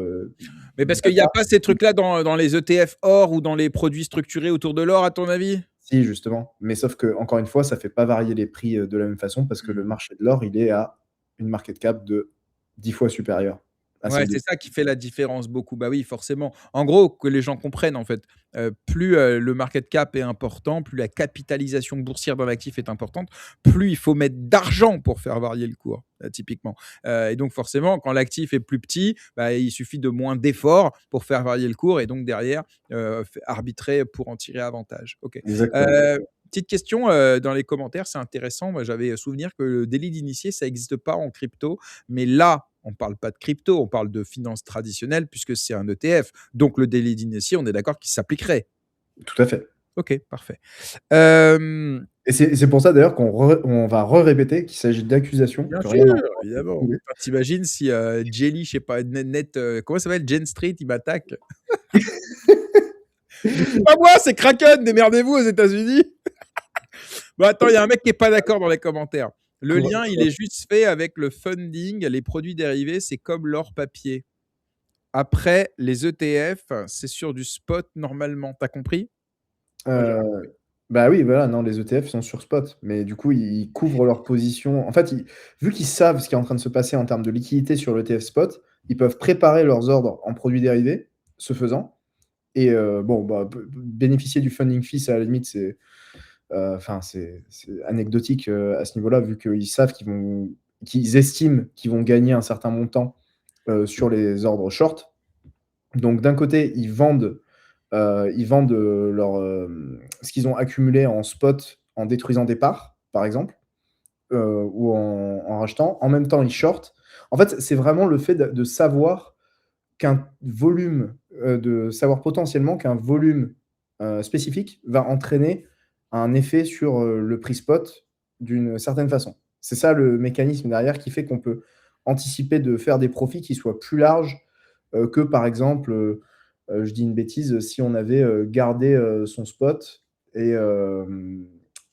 Mais parce qu'il y a pas ces trucs-là dans les ETF or ou dans les produits structurés autour de l'or, à ton avis?
si, justement, mais sauf que encore une fois, ça fait pas varier les prix, de la même façon parce que le
Mmh.
marché de l'or, il est à une market cap de 10 fois supérieure à
Ouais,
celle de
c'est ça qui fait la différence beaucoup. Bah oui, forcément. En gros, que les gens comprennent, en fait, plus, le market cap est important, plus la capitalisation boursière d'un actif est importante, plus il faut mettre d'argent pour faire varier le cours, typiquement. Et donc forcément, quand l'actif est plus petit, bah, il suffit de moins d'efforts pour faire varier le cours et donc derrière, f arbitrer pour en tirer avantage. OK.
exactement.
Heu, Petite question, dans les commentaires, c'est intéressant. Moi, j'avais souvenir que le délit d'initié, ça existe pas en crypto, mais là, on ne parle pas de crypto, on parle de finances traditionnelles puisque c'est un ETF. Donc le délit d'initié, on est d'accord qu'il s'appliquerait.
Tout à fait
OK, parfait. Hem,
et c'est pour ça d'ailleurs on va répéter qu'il s'agit d'accusations,
Bien
que
sûr,
rien n'a encore été
évidemment.
prouvé.
Enfin, tu si, Jelly, je sais pas, comment ça s'appelle? Jane Street, il m'attaque. Mais c'est pas moi, c'est Kraken, démerdez-vous aux États-Unis. Bon, attends, il y a un mec qui est pas d'accord dans les commentaires. Le
Cour
lien, il est juste fait avec le funding, les produits dérivés, c'est comme l'or papier. Après, les ETF, c'est sur du spot normalement. Tu as compris? Moi, j'ai
heu, Bah, oui, voilà, non, les ETF sont sur spot, mais du coup, ils couvrent leur position. En fait, vu qu'ils savent ce qui est en train de se passer en termes de liquidité sur l'ETF spot, ils peuvent préparer leurs ordres en produits dérivés, ce faisant et bon, bah, bénéficier du funding fee, ça, à la limite, enfin, c'est anecdotique, à ce niveau-là, vu qu'ils savent qu'ils estiment qu'ils vont gagner un certain montant, sur les ordres short. Donc d'un côté, ils vendent, ce qu'ils ont accumulé en spot en détruisant des parts, par exemple, ou en rachetant. En même temps, ils shortent. En fait, c'est vraiment le fait de savoir qu'un volume, de savoir potentiellement qu'un volume, spécifique va entraîner un effet sur, le prix spot d'une certaine façon. C'est ça le mécanisme derrière qui fait qu'on peut anticiper de faire des profits qui soient plus larges, que par exemple, je dis une bêtise, si on avait, gardé, son spot et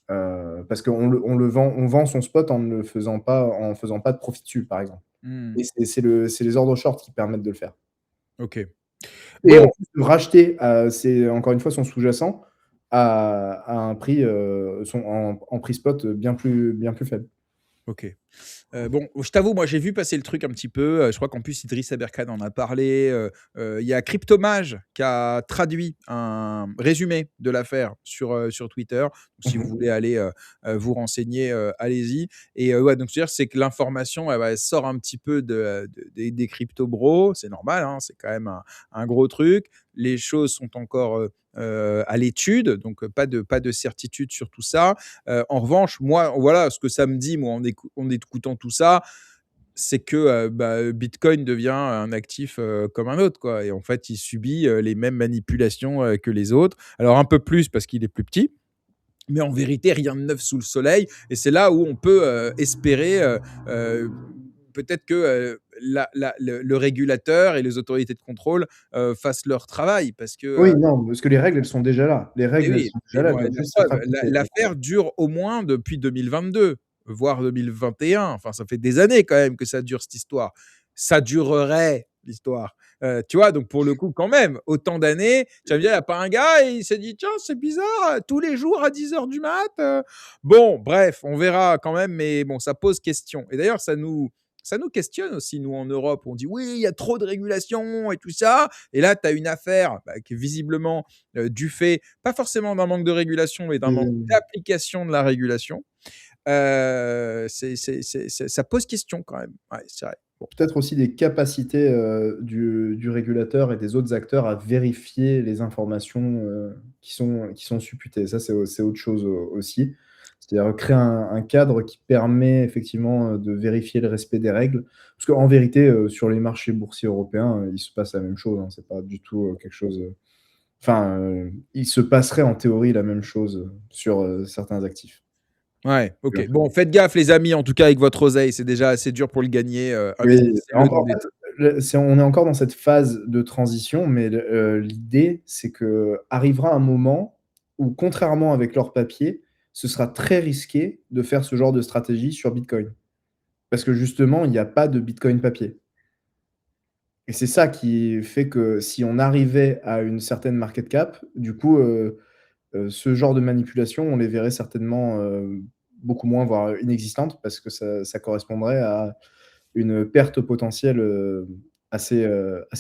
parce on vend son spot en faisant pas de profit dessus, par exemple
mmh,
et c'est les ordres short qui permettent de le faire.
OK.
Et en
Bon,
plus de racheter, c'est encore une fois son sous-jacent à un prix, en prix spot, bien plus faible.
OK. Bon, je t'avoue, moi, j'ai vu passer le truc un petit peu. Je crois qu'en plus, Idriss Aberkan en a parlé. Il y a Cryptomage qui a traduit un résumé de l'affaire sur Twitter. Donc, si vous
Mmh.
voulez aller vous renseigner, allez-y. Et ouais, donc, c'est-à-dire, c'est que l'information, elle sort un petit peu des crypto bros. C'est normal, hein, c'est quand même un gros truc. Les choses sont encore à l'étude, donc pas de certitude sur tout ça. En revanche, moi, voilà, ce que ça me dit, moi, en écoutant tout ça, c'est que Bitcoin devient un actif comme un autre, quoi. Et en fait, il subit les mêmes manipulations que les autres. Alors, un peu plus parce qu'il est plus petit. Mais en vérité, rien de neuf sous le soleil. Et c'est là où on peut espérer peut-être que le régulateur et les autorités de contrôle fassent leur travail. Parce que
Oui, non, parce que les règles, elles sont déjà là. Les
et
règles, elles
oui,
sont déjà
et
là, elles
moi,
doivent
la
juste être
preuve,
appliquées.
l'affaire dure au moins depuis 2022, voire 2021. Enfin, ça fait des années quand même que ça dure cette histoire. Ça durerait l'histoire. Tu vois, donc pour le coup, quand même, autant d'années, tu vas me dire, il n'y a pas un gars, et il s'est dit, tiens, c'est bizarre, tous les jours à 10 heures du mat. Bon, bref, on verra quand même, mais bon, ça pose question. Et d'ailleurs, ça nous questionne aussi, nous, en Europe. On dit, oui, il y a trop de régulation et tout ça. Et là, tu as une affaire qui est visiblement du fait, pas forcément d'un manque de régulation, mais d'un manque
Des
d'application de la régulation. Ça pose question quand même. Ouais, c'est vrai. Bon.
peut-être aussi des capacités, du régulateur et des autres acteurs à vérifier les informations, qui sont supputées. Ça, c'est autre chose, aussi. C'est-à-dire créer un cadre qui permet effectivement, de vérifier le respect des règles. Parce qu'en vérité, sur les marchés boursiers européens, il se passe la même chose, hein. C'est pas du tout, quelque chose, enfin, il se passerait en théorie la même chose, sur, certains actifs.
Ouais, ok. Bon, faites gaffe, les amis, en tout cas, avec votre oseille. C'est déjà assez dur pour le gagner.
Oui,
Investissez-le dans des.
on est encore dans cette phase de transition, mais l'idée, c'est qu'arrivera un moment où, contrairement avec l'or papier, ce sera très risqué de faire ce genre de stratégie sur Bitcoin. Parce que justement, il n'y a pas de Bitcoin papier. Et c'est ça qui fait que si on arrivait à une certaine market cap, du coup, ce genre de manipulation, on les verrait certainement, beaucoup moins, voire inexistantes, parce que ça correspondrait à une perte potentielle, assez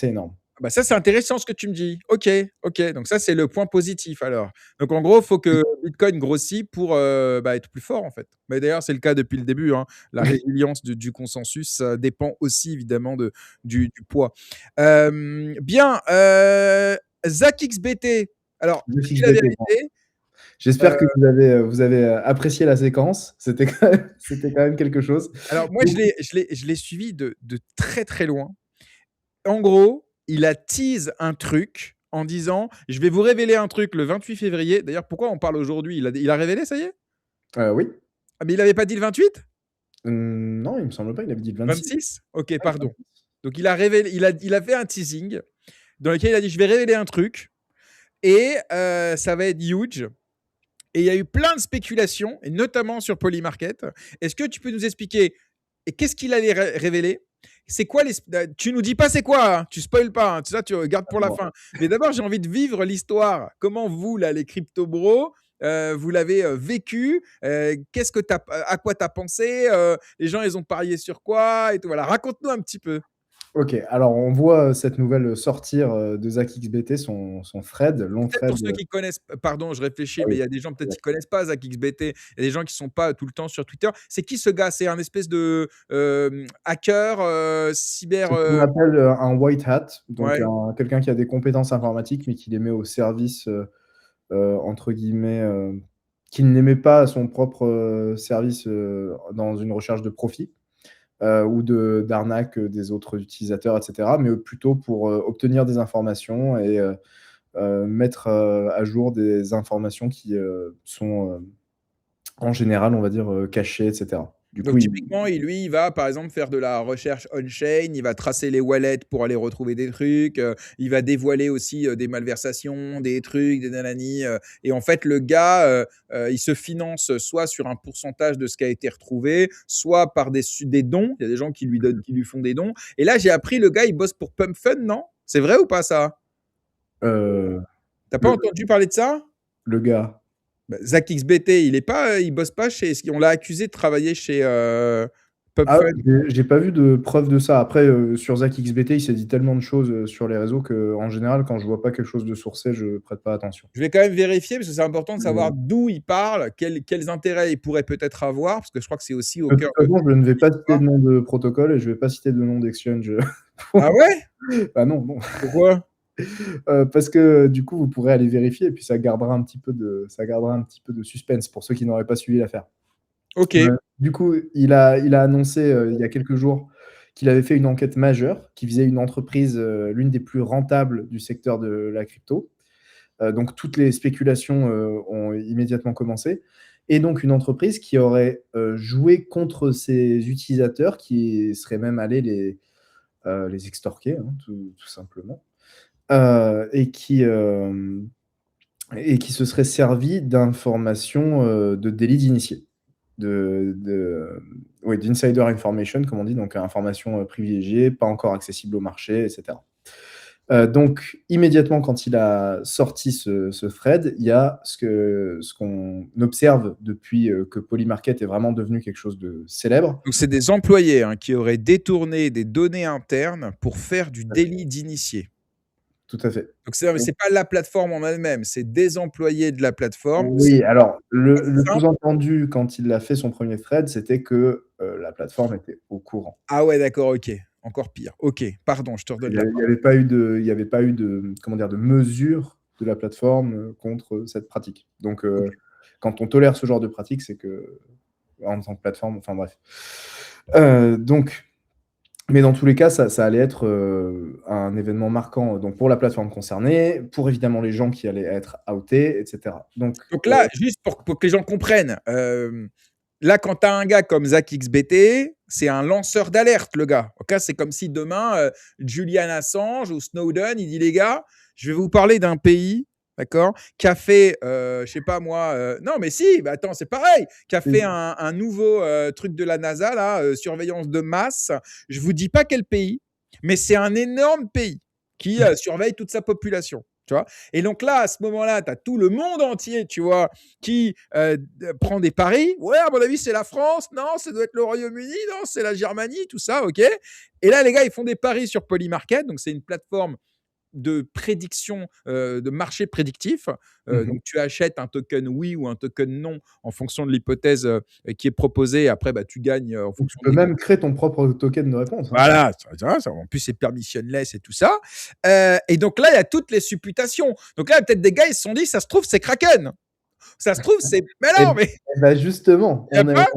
énorme.
Bah ça, c'est intéressant ce que tu me dis. Ok, ok. Donc ça, c'est le point positif alors. Donc en gros, il faut que Bitcoin grossit pour être plus fort en fait. Mais d'ailleurs, c'est le cas depuis le début, hein. La résilience du consensus ça dépend aussi évidemment du poids. Bien, Zach XBT. Alors,
Le
je dis la
XBT, bon.
vérité.
J'espère que vous avez apprécié la séquence. C'était quand même quelque chose.
Alors moi, je
Beaucoup
l'ai, je l'ai, je l'ai suivi de très très loin. En gros, il a tease un truc en disant: «Je vais vous révéler un truc le 28 février». D'ailleurs, pourquoi on parle aujourd'hui? Il a révélé, ça y est?
Oui.
Ah, mais il avait pas dit le 28?
Non, il me semble pas, il avait dit le 26.
26? OK,
Ouais,
pardon.
26.
Donc il a fait un teasing dans lequel il a dit: «Je vais révéler un truc et ça va être huge». Et il y a eu plein de spéculations et notamment sur Polymarket. Est-ce que tu peux nous expliquer et qu'est-ce qu'il allait révéler? C'est quoi tu nous dis pas c'est quoi, hein, tu spoil pas, hein, ça tu regardes pour la
Alors,
fin. Mais d'abord, j'ai envie de vivre l'histoire. Comment vous, là, les crypto bros, vous l'avez vécu? Qu'est-ce que à quoi tu as pensé? Les gens, ils ont parié sur quoi et tout? Voilà, raconte-nous un petit peu.
OK, alors on voit, cette nouvelle sortir, de Zach XBT, son thread, long
Peut-être pour
thread,
ceux qui connaissent, pardon, je réfléchis,
ah
mais
oui,
il y a des gens peut-être qui
exact.
connaissent pas Zach XBT. Il y a des gens qui sont pas tout le temps sur Twitter. C'est qui ce gars? C'est un espèce de hacker, cyber.
C'est ce qu'on appelle, un white hat, donc
Ouais.
quelqu'un qui a des compétences informatiques, mais qui les met au service, entre guillemets, qu'il n'aimait pas son propre, service, dans une recherche de profit, ou d'arnaque, des autres utilisateurs et cetera, mais plutôt pour, obtenir des informations et mettre, à jour des informations qui, sont, en général, on va dire, cachées et cetera. Du
Donc
coup, il
typiquement, il va par exemple faire de la recherche on-chain, il va tracer les wallets pour aller retrouver des trucs, il va dévoiler aussi des malversations, des trucs, des nanani. Et en fait, le gars, il se finance soit sur un pourcentage de ce qui a été retrouvé, soit par des dons. Il y a des gens qui lui donnent, qui lui font des dons. Et là, j'ai appris, le gars, il bosse pour Pump Fund, non? C'est vrai ou pas ça?
heu,
T'as pas
le
entendu parler de ça?
le gars,
Bah, Zach XBT, il bosse pas chez. On l'a accusé de travailler chez
Ah,
PubFun?
j'ai pas vu de preuve de ça. Après, sur ZachXBT, il s'est dit tellement de choses, sur les réseaux qu'en général, quand je vois pas quelque chose de sourcé, je prête pas attention.
Je vais quand même vérifier parce que c'est important de
Mmh.
savoir d'où il parle, quels intérêts il pourrait peut-être avoir, parce que je crois que c'est aussi au
De
cœur
toute
de
façon, je ne vais pas citer
l'histoire.
de nom de protocole et je vais pas citer de nom d'exchange,
Ah ouais?
bah non, non.
Pourquoi?
Parce que, du coup, vous pourrez aller vérifier et puis ça gardera un petit peu de suspense pour ceux qui n'auraient pas suivi l'affaire.
OK.
Du coup, il a annoncé, il y a quelques jours qu'il avait fait une enquête majeure qui visait une entreprise, l'une des plus rentables du secteur de la crypto. Donc toutes les spéculations, ont immédiatement commencé et donc une entreprise qui aurait, joué contre ses utilisateurs, qui seraient même allés les extorquer, hein, tout simplement, et qui se serait servi d'informations, de délits d'initiés, oui, d'insider information, comme on dit, donc informations, privilégiées, pas encore accessibles au marché, et cetera. Donc immédiatement quand il a sorti ce thread, il y a ce qu'on observe depuis, que Polymarket est vraiment devenu quelque chose de célèbre.
Donc c'est des employés, hein, qui auraient détourné des données internes pour faire du délit d'initié.
Tout à fait.
Donc c'est pas la plateforme en elle-même, c'est des employés de la plateforme. C'est
Oui, alors le
simple.
sous-entendu quand il a fait son premier thread, c'était que, la plateforme était au courant.
Ah ouais, d'accord, OK. Encore pire. OK, pardon, je te redonne
Il y
la
avait il y avait pas eu de il y avait pas eu de, comment dire? De mesure de la plateforme, contre cette pratique. Donc,
OK.
quand on tolère ce genre de pratique, c'est que en tant que plateforme, enfin bref. Donc mais dans tous les cas, ça allait être, un événement marquant, donc pour la plateforme concernée, pour évidemment les gens qui allaient être outés, et cetera. Donc,
Donc là, juste pour que les gens comprennent, là, quand tu as un gars comme ZachXBT, c'est un lanceur d'alerte, le gars. OK, c'est comme si demain, Julian Assange ou Snowden, il dit: «Les gars, je vais vous parler d'un pays, d'accord, qui a fait, je sais pas moi, non mais si, bah attends, c'est pareil, qui a fait
oui,
un nouveau, truc de la NASA là, surveillance de masse. Je vous dis pas quel pays, mais c'est un énorme pays qui, surveille toute sa population». Tu vois? Et donc là, à ce moment-là, tu as tout le monde entier, tu vois, qui prend des paris. Ouais, à mon avis, c'est la France. Non, ça doit être le Royaume-Uni. Non, c'est la Germanie, tout ça, ok. Et là, les gars, ils font des paris sur Polymarket. Donc, c'est une plateforme de prédiction, de marché prédictif.
mmh.
Donc, tu achètes un token oui ou un token non en fonction de l'hypothèse qui est proposée. Après, bah, tu gagnes en
Donc tu
fonction
peux
des.
même créer ton propre token de réponse, hein.
Voilà, en plus c'est permissionless et tout ça. Et donc là, il y a toutes les supputations. Donc là, peut-être des gars, ils se sont dit, ça se trouve, c'est Kraken. Ça se trouve, c'est. Mais
Et
non, mais
et bah, justement,
il n'y a pas.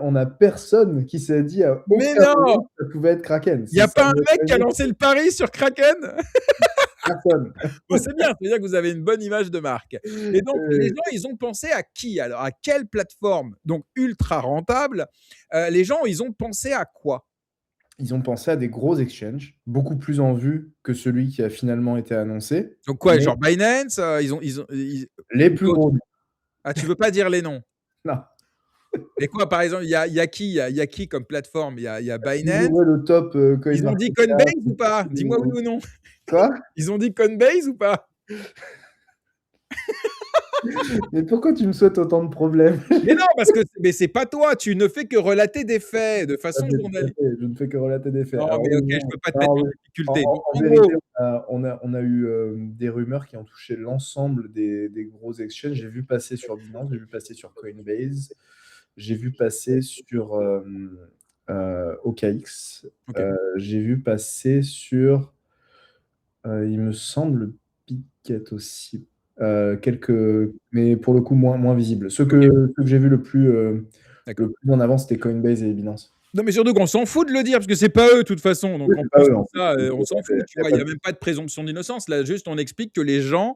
on a personne qui s'est dit à
Mais
aucun moment
non!
que ça pouvait être Kraken.
Il y
Si
a
ça
pas un
ne
mec qui a
venait
lancé le pari sur Kraken?
personne.
Bon, c'est bien, c'est-à-dire que vous avez une bonne image de marque. Et donc les
Heu,
gens, ils ont pensé à qui alors? À quelle plateforme? Donc ultra rentable. Les gens, ils ont pensé à quoi?
Ils ont pensé à des gros exchanges, beaucoup plus en vue que celui qui a finalement été annoncé,
Donc quoi,
mais
genre Binance, ils
les
ou
plus
d'autres?
gros,
Ah, tu veux pas dire les noms?
non.
Et quoi, par exemple, il y a qui? Il y a qui comme plateforme? Il y a
Si vous
Binance?
ouvrez le top,
Ils ont dit
CoinMarketCap
Coinbase ou pas? Dis-moi oui
ou
ou non?
quoi?
Ils ont dit Coinbase ou pas?
Mais pourquoi tu me souhaites autant de problèmes?
Mais non, parce que c'est pas toi, tu ne fais que relater des faits de
Tout à
façon
fait, tout à
journalistique.
fait, je ne fais que relater des faits.
Non,
Alors
mais
oui,
OK, je
non,
peux pas te mettre
non,
en
oui. En
difficulté. Donc
en
en
vérité,
gros,
on a eu, des rumeurs qui ont touché l'ensemble des gros exchanges. J'ai vu passer sur Binance, j'ai vu passer sur Coinbase, j'ai vu passer sur, OKX,
OK.
j'ai vu passer sur, il me semble Picket aussi, quelques mais pour le coup moins visibles.
OK,
Ceux que j'ai vus
d'accord.
le plus en avant, c'était Coinbase et Binance.
Non, mais surtout qu'on s'en fout de le dire parce que c'est pas eux de toute façon. Donc
Oui,
en
c'est pas
plus
eux
de
en plus,
ça,
donc
on s'en fout, tu
il y a
vois?
pas
Il y a
de
même pas de présomption d'innocence. Là, juste, on explique que les gens,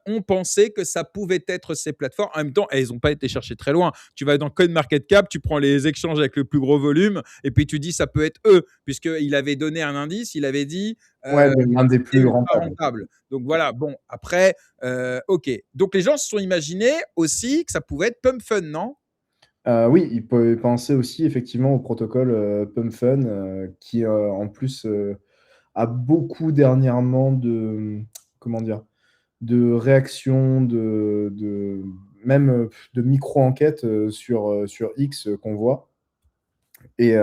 ont pensé que ça pouvait être ces plateformes. En même temps, ils ont pas été chercher très loin. Tu vas dans CoinMarketCap, tu prends les échanges avec le plus gros volume et puis tu dis: «Ça peut être eux», puisqu'il avait donné un indice, il avait dit,
ouais, l'un des
c'était
plus
ultra
rentables.
rentable. Donc voilà, bon après, OK. Donc les gens se sont imaginés aussi que ça pouvait être Pump non?
Oui, ils pensaient aussi effectivement au protocole, PumpFun, qui, en plus, a beaucoup dernièrement comment dire? De réactions, de même, de micro-enquêtes, sur X, qu'on voit. Et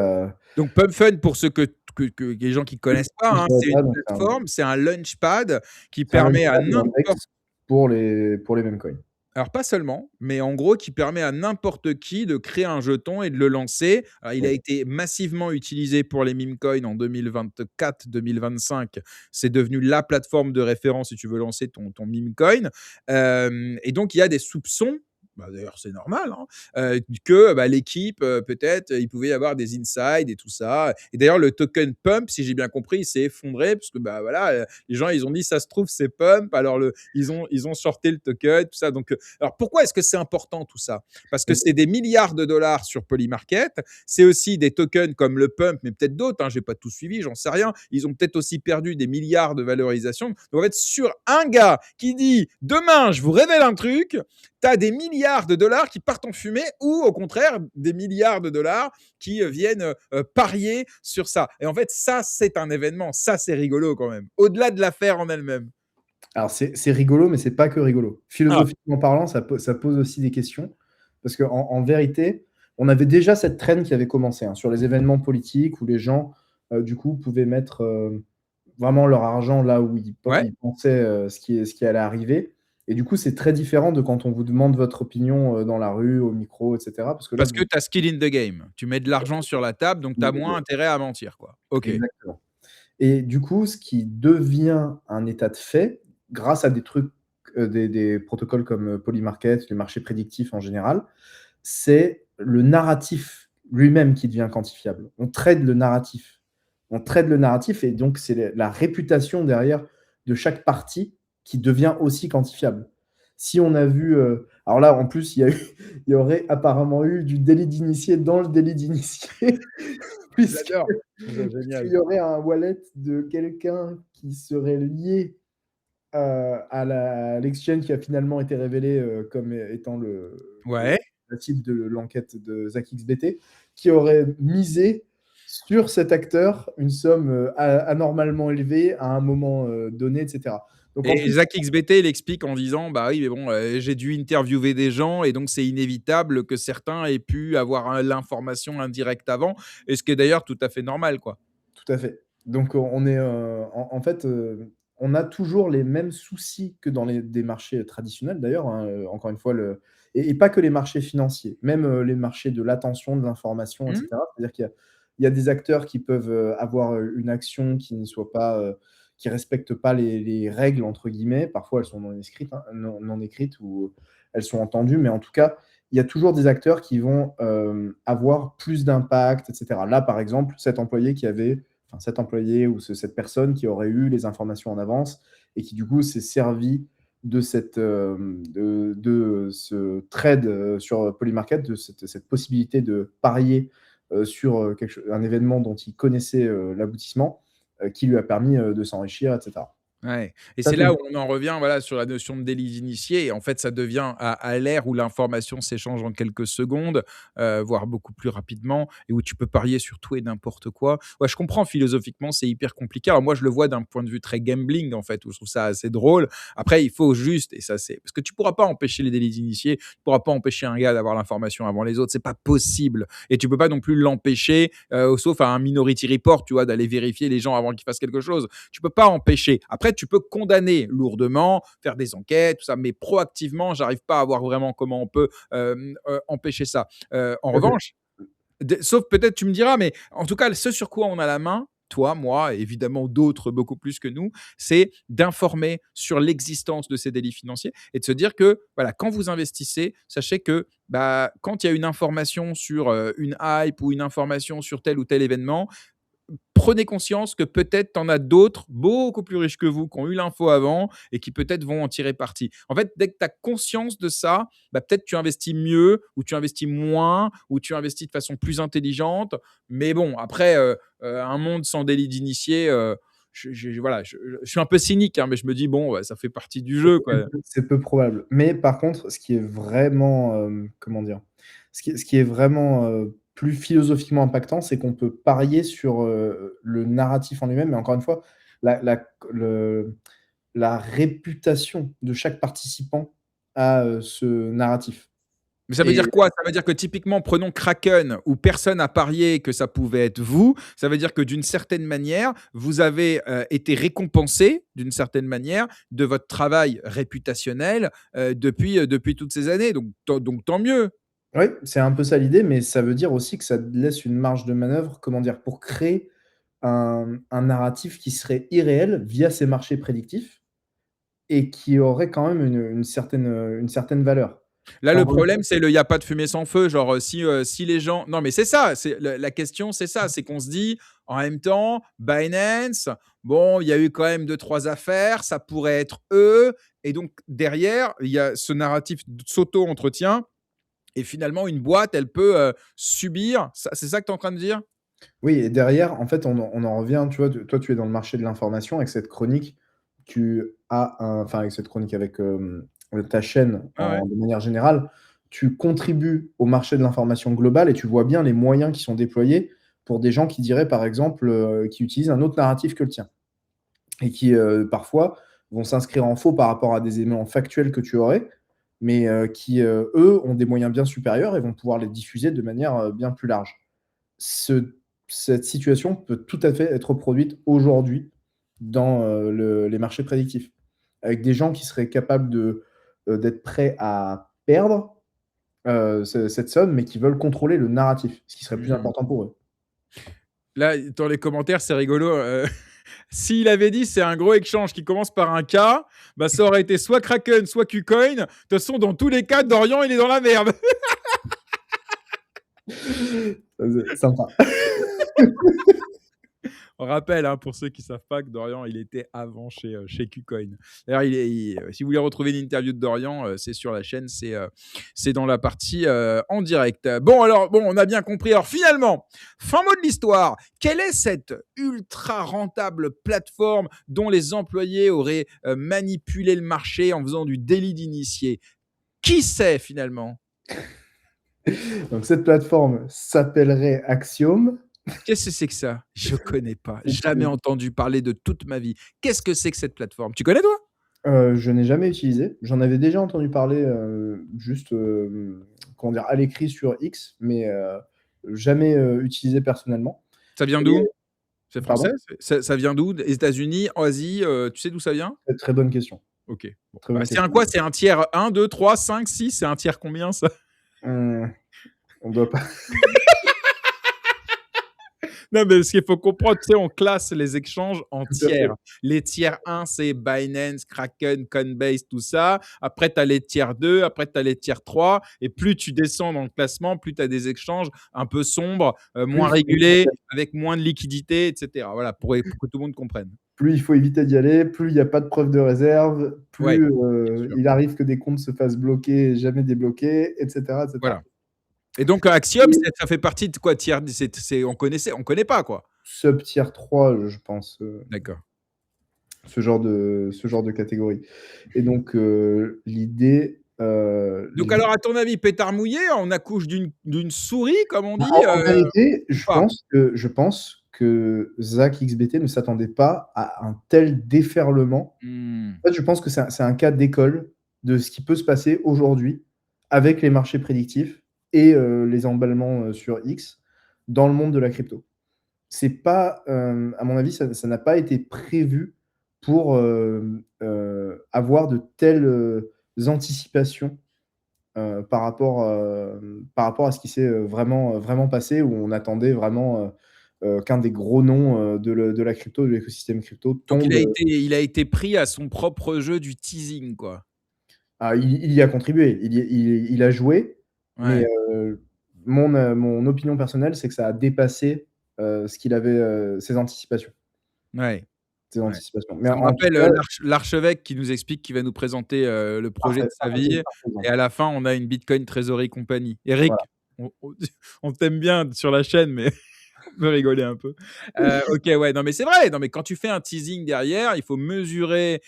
Donc PubFun, pour ceux que les gens qui
oui,
connaissent pas,
je
hein,
savais
c'est
pas,
une
donc
plateforme, c'est un launchpad qui
c'est un
permet à
launchpad et
n'importe
index pour les meme coins.
alors pas seulement, mais en gros qui permet à n'importe qui de créer un jeton et de le lancer. Alors il a
Oui.
été massivement utilisé pour les meme coins en 2024-2025. C'est devenu la plateforme de référence si tu veux lancer ton meme coin. Et donc il y a des soupçons, bah, d'ailleurs c'est normal, hein, que bah, l'équipe, peut-être, il pouvait y avoir des insides et tout ça. Et d'ailleurs le token Pump, si j'ai bien compris, il s'est effondré parce que bah, voilà, les gens ils ont dit ça se trouve c'est Pump, alors ils ont shorté le token, tout ça. Donc alors pourquoi est-ce que c'est important tout ça? Parce que
Mais
c'est des milliards de dollars sur Polymarket, c'est aussi des tokens comme le Pump, mais peut-être d'autres, hein, j'ai pas tout suivi, j'en sais rien. Ils ont peut-être aussi perdu des milliards de valorisation. Donc en fait, sur un gars qui dit demain je vous révèle un truc, tu as des milliards de dollars qui partent en fumée ou au contraire des milliards de dollars qui viennent parier sur ça. Et en fait, ça, c'est un événement. Ça, c'est rigolo quand même. Au-delà de l'affaire en elle-même.
alors c'est rigolo, mais c'est pas que rigolo.
Ah,
Philosophiquement parlant, ça pose aussi des questions parce qu'en en vérité, on avait déjà cette trend qui avait commencé, hein, sur les événements politiques où les gens, du coup, pouvaient mettre, vraiment leur argent là où
ouais.
ils pensaient, ce qui allait arriver et du coup, c'est très différent de quand on vous demande votre opinion, dans la rue, au micro et cetera parce que là,
Parce que
vous
tu as skin in the game. Tu mets de l'argent sur la table, donc tu as moins intérêt à mentir, quoi. OK.
exactement. Et du coup, ce qui devient un état de fait, grâce à des trucs, des protocoles comme, Polymarket, les marchés prédictifs en général, c'est le narratif lui-même qui devient quantifiable. On trade le narratif. On trade le narratif et donc c'est la réputation derrière de chaque partie qui devient aussi quantifiable. Si on a vu, alors là, en plus, il y aurait apparemment eu du délit d'initié dans le délit d'initié puisque
J'adore. C'est
puisqu'il
génial.
y aurait un wallet de quelqu'un qui serait lié, à l'exchange qui a finalement été révélé, comme étant
Ouais.
la cible de l'enquête de ZachXBT, qui aurait misé sur cet acteur une somme, anormalement élevée à un moment, donné et cetera. Donc en
Et
plus
Zach XBT, il explique en disant: «Bah oui, mais bon, j'ai dû interviewer des gens et donc c'est inévitable que certains aient pu avoir, l'information indirecte avant», et ce qui est d'ailleurs tout à fait normal, quoi.
tout à fait. Donc on est, en fait, on a toujours les mêmes soucis que dans les des marchés traditionnels d'ailleurs, hein, encore une fois et pas que les marchés financiers, même, les marchés de l'attention, de l'information et
Mmh.
cetera. C'est-à-dire qu'il y a des acteurs qui peuvent, avoir, une action qui ne soit pas, qui respecte pas les «règles» entre guillemets. Parfois elles sont non écrites ou elles sont entendues, mais en tout cas, il y a toujours des acteurs qui vont, avoir plus d'impact et cetera. Là, par exemple, cet employé ou cette personne qui aurait eu les informations en avance et qui, du coup, s'est servi de ce trade, sur Polymarket, de cette possibilité de parier, sur, un événement dont il connaissait, l'aboutissement, qui lui a permis, de s'enrichir et cetera.
Ouais, et
Ça,
c'est
c'est
là où on en revient, voilà, sur la notion de délit d'initié. Et en fait, ça devient à l'ère où l'information s'échange en quelques secondes, voire beaucoup plus rapidement, et où tu peux parier sur tout et n'importe quoi. Ouais, je comprends philosophiquement, c'est hyper compliqué. Alors moi, je le vois d'un point de vue très gambling, en fait, où je trouve ça assez drôle. Après, il faut juste, et ça c'est parce que tu pourras pas empêcher les délits d'initiés, tu pourras pas empêcher un gars d'avoir l'information avant les autres, c'est pas possible. Et tu peux pas non plus l'empêcher, sauf à un Minority Report, tu vois, d'aller vérifier les gens avant qu'ils fassent quelque chose. Tu peux pas empêcher. Après, tu peux condamner lourdement, faire des enquêtes, tout ça, mais proactivement, j'arrive pas à voir vraiment comment on peut empêcher ça. En
OK.
revanche, sauf peut-être tu me diras, mais en tout cas, ce sur quoi on a la main, toi, moi, et évidemment d'autres beaucoup plus que nous, c'est d'informer sur l'existence de ces délits financiers et de se dire que, voilà, quand vous investissez, sachez que bah, quand il y a une information sur une hype ou une information sur tel ou tel événement, prenez conscience que peut-être tu en as d'autres beaucoup plus riches que vous qui ont eu l'info avant et qui peut-être vont en tirer parti. En fait, dès que tu as conscience de ça, bah, peut-être tu investis mieux ou tu investis moins ou tu investis de façon plus intelligente. Mais bon, après, un monde sans délit d'initié, voilà, je suis un peu cynique, hein, mais je me dis, bon, ouais, ça fait partie du jeu, quoi.
C'est peu probable. Mais par contre, ce qui est vraiment, comment dire? Ce qui est vraiment, plus philosophiquement impactant, c'est qu'on peut parier sur, le narratif en lui-même, mais encore une fois, le la réputation de chaque participant à, ce narratif.
Mais ça veut dire
Et
quoi? Ça veut dire que typiquement, prenons Kraken où personne n'a parié que ça pouvait être vous. Ça veut dire que d'une certaine manière, vous avez, été récompensé d'une certaine manière de votre travail réputationnel, depuis toutes ces années. Donc tant mieux.
oui, c'est un peu ça l'idée, mais ça veut dire aussi que ça te laisse une marge de manœuvre, comment dire? Pour créer un narratif qui serait irréel via ces marchés prédictifs et qui aurait quand même une certaine valeur.
Là, le
Encore une
problème, c'est le il y a pas de fumée sans feu. Genre, si les gens non, mais c'est ça, c'est la question, c'est ça, c'est qu'on se dit, en même temps, Binance, bon, il y a eu quand même deux trois affaires, ça pourrait être eux et donc derrière, il y a ce narratif s'auto-entretient et finalement une boîte, elle peut, subir ça c'est ça que tu es en train de dire?
oui et derrière, en fait, on en revient, tu vois, toi, tu es dans le marché de l'information avec cette chronique, tu as un enfin, avec cette chronique, avec, ta chaîne
Ouais, ouais.
de manière générale, tu contribues au marché de l'information globale et tu vois bien les moyens qui sont déployés pour des gens qui diraient, par exemple, qui utilisent un autre narratif que le tien et qui, parfois, vont s'inscrire en faux par rapport à des éléments factuels que tu aurais, mais qui, eux, ont des moyens bien supérieurs et vont pouvoir les diffuser de manière, bien plus large. Ce Cette situation peut tout à fait être reproduite aujourd'hui dans, les marchés prédictifs. Avec des gens qui seraient capables d'être prêts à perdre, cette somme, mais qui veulent contrôler le narratif, ce qui serait plus
Mmh.
important pour eux.
Là, dans les commentaires, c'est rigolo, s'il avait dit: «C'est un gros exchange qui commence par un K», bah, ça aurait été soit Kraken, soit Qcoin. De toute façon, dans tous les cas, Dorian, il est dans la merde.
Sympa.
On rappelle, hein, pour ceux qui ne savent pas, que Dorian, il était avant chez Qcoin. D'ailleurs, si vous voulez retrouver l'interview de Dorian, c'est sur la chaîne, c'est dans la partie en direct. Bon, alors, bon, on a bien compris. Alors, finalement, fin mot de l'histoire, quelle est cette ultra rentable plateforme dont les employés auraient manipulé le marché en faisant du délit d'initié? Qui c'est finalement?
Donc cette plateforme s'appellerait Axiom.
Qu'est-ce que c'est que ça? Je connais pas.
C'est
Jamais
une
entendu parler de toute ma vie. Qu'est-ce que c'est que cette plateforme? Tu connais toi?
Je n'ai jamais utilisé. J'en avais déjà entendu parler, juste, comment dire? À l'écrit sur X, mais jamais, utilisé personnellement
Ça vient
et
d'où? C'est français?
pardon?
Ça vient d'où? Des États-Unis, Asie, tu sais d'où ça vient?
Très, très bonne question.
OK. Bon,
Très
bah,
bonne
c'est un
question.
quoi? C'est un tiers 1, 2, 3, 5, 6. C'est un tiers combien ça?
Mmh, on doit pas
Non, mais ce qu'il faut comprendre, tu sais, on classe les échanges en
tout à fait.
tiers. Les tiers 1, c'est Binance, Kraken, Coinbase, tout ça. Après, tu as les tiers 2, après tu as les tiers 3 et plus tu descends dans le classement, plus tu as des échanges un peu sombres,
Plus
moins
il faut éviter
régulés,
d'y aller,
avec moins de liquidité et cetera. Voilà, pour que tout le monde comprenne.
plus il faut éviter d'y aller, plus il y a pas de preuve de réserve,
Ouais,
plus,
bien sûr.
il arrive que des comptes se fassent bloquer et jamais débloquer et cetera et
Voilà.
cetera.
Et donc, Axiom,
Et
ça fait partie de quoi? Tiers, on connaît pas, quoi?
sub tier 3, je pense,
D'accord.
ce genre de catégorie et donc l'idée,
Donc alors, à ton avis, pétard mouillé, on accouche d'une souris, comme on
bah,
dit,
en vérité,
ou pas?
je pense que Zach XBT ne s'attendait pas à un tel déferlement.
Mmh.
En fait, je pense que c'est un cas d'école de ce qui peut se passer aujourd'hui avec les marchés prédictifs et les emballements, sur X dans le monde de la crypto. C'est pas, à mon avis, ça n'a pas été prévu pour, avoir de telles, anticipations, par rapport à ce qui s'est, vraiment passé où on attendait vraiment, qu'un des gros noms, de la crypto, de l'écosystème crypto
Donc
tombe,
il a été pris à son propre jeu du teasing, quoi.
il y a contribué, il a joué, mais
Ouais,
mon opinion personnelle, c'est que ça a dépassé, ce qu'il avait,
ouais,
ses
ouais.
anticipations. Mais
Ça me
en tout
rappelle,
cas
l'archevêque qui nous explique qu'il va nous présenter, le projet de sa
parfait,
vie
parfait
et
exemple.
à la fin, on a une Bitcoin Treasury Company.
Voilà.
Eric, on on on t'aime bien sur la chaîne, mais On peut rigoler un peu. OK, ouais, non, mais c'est vrai. Non, mais quand tu fais un teasing derrière, il faut mesurer,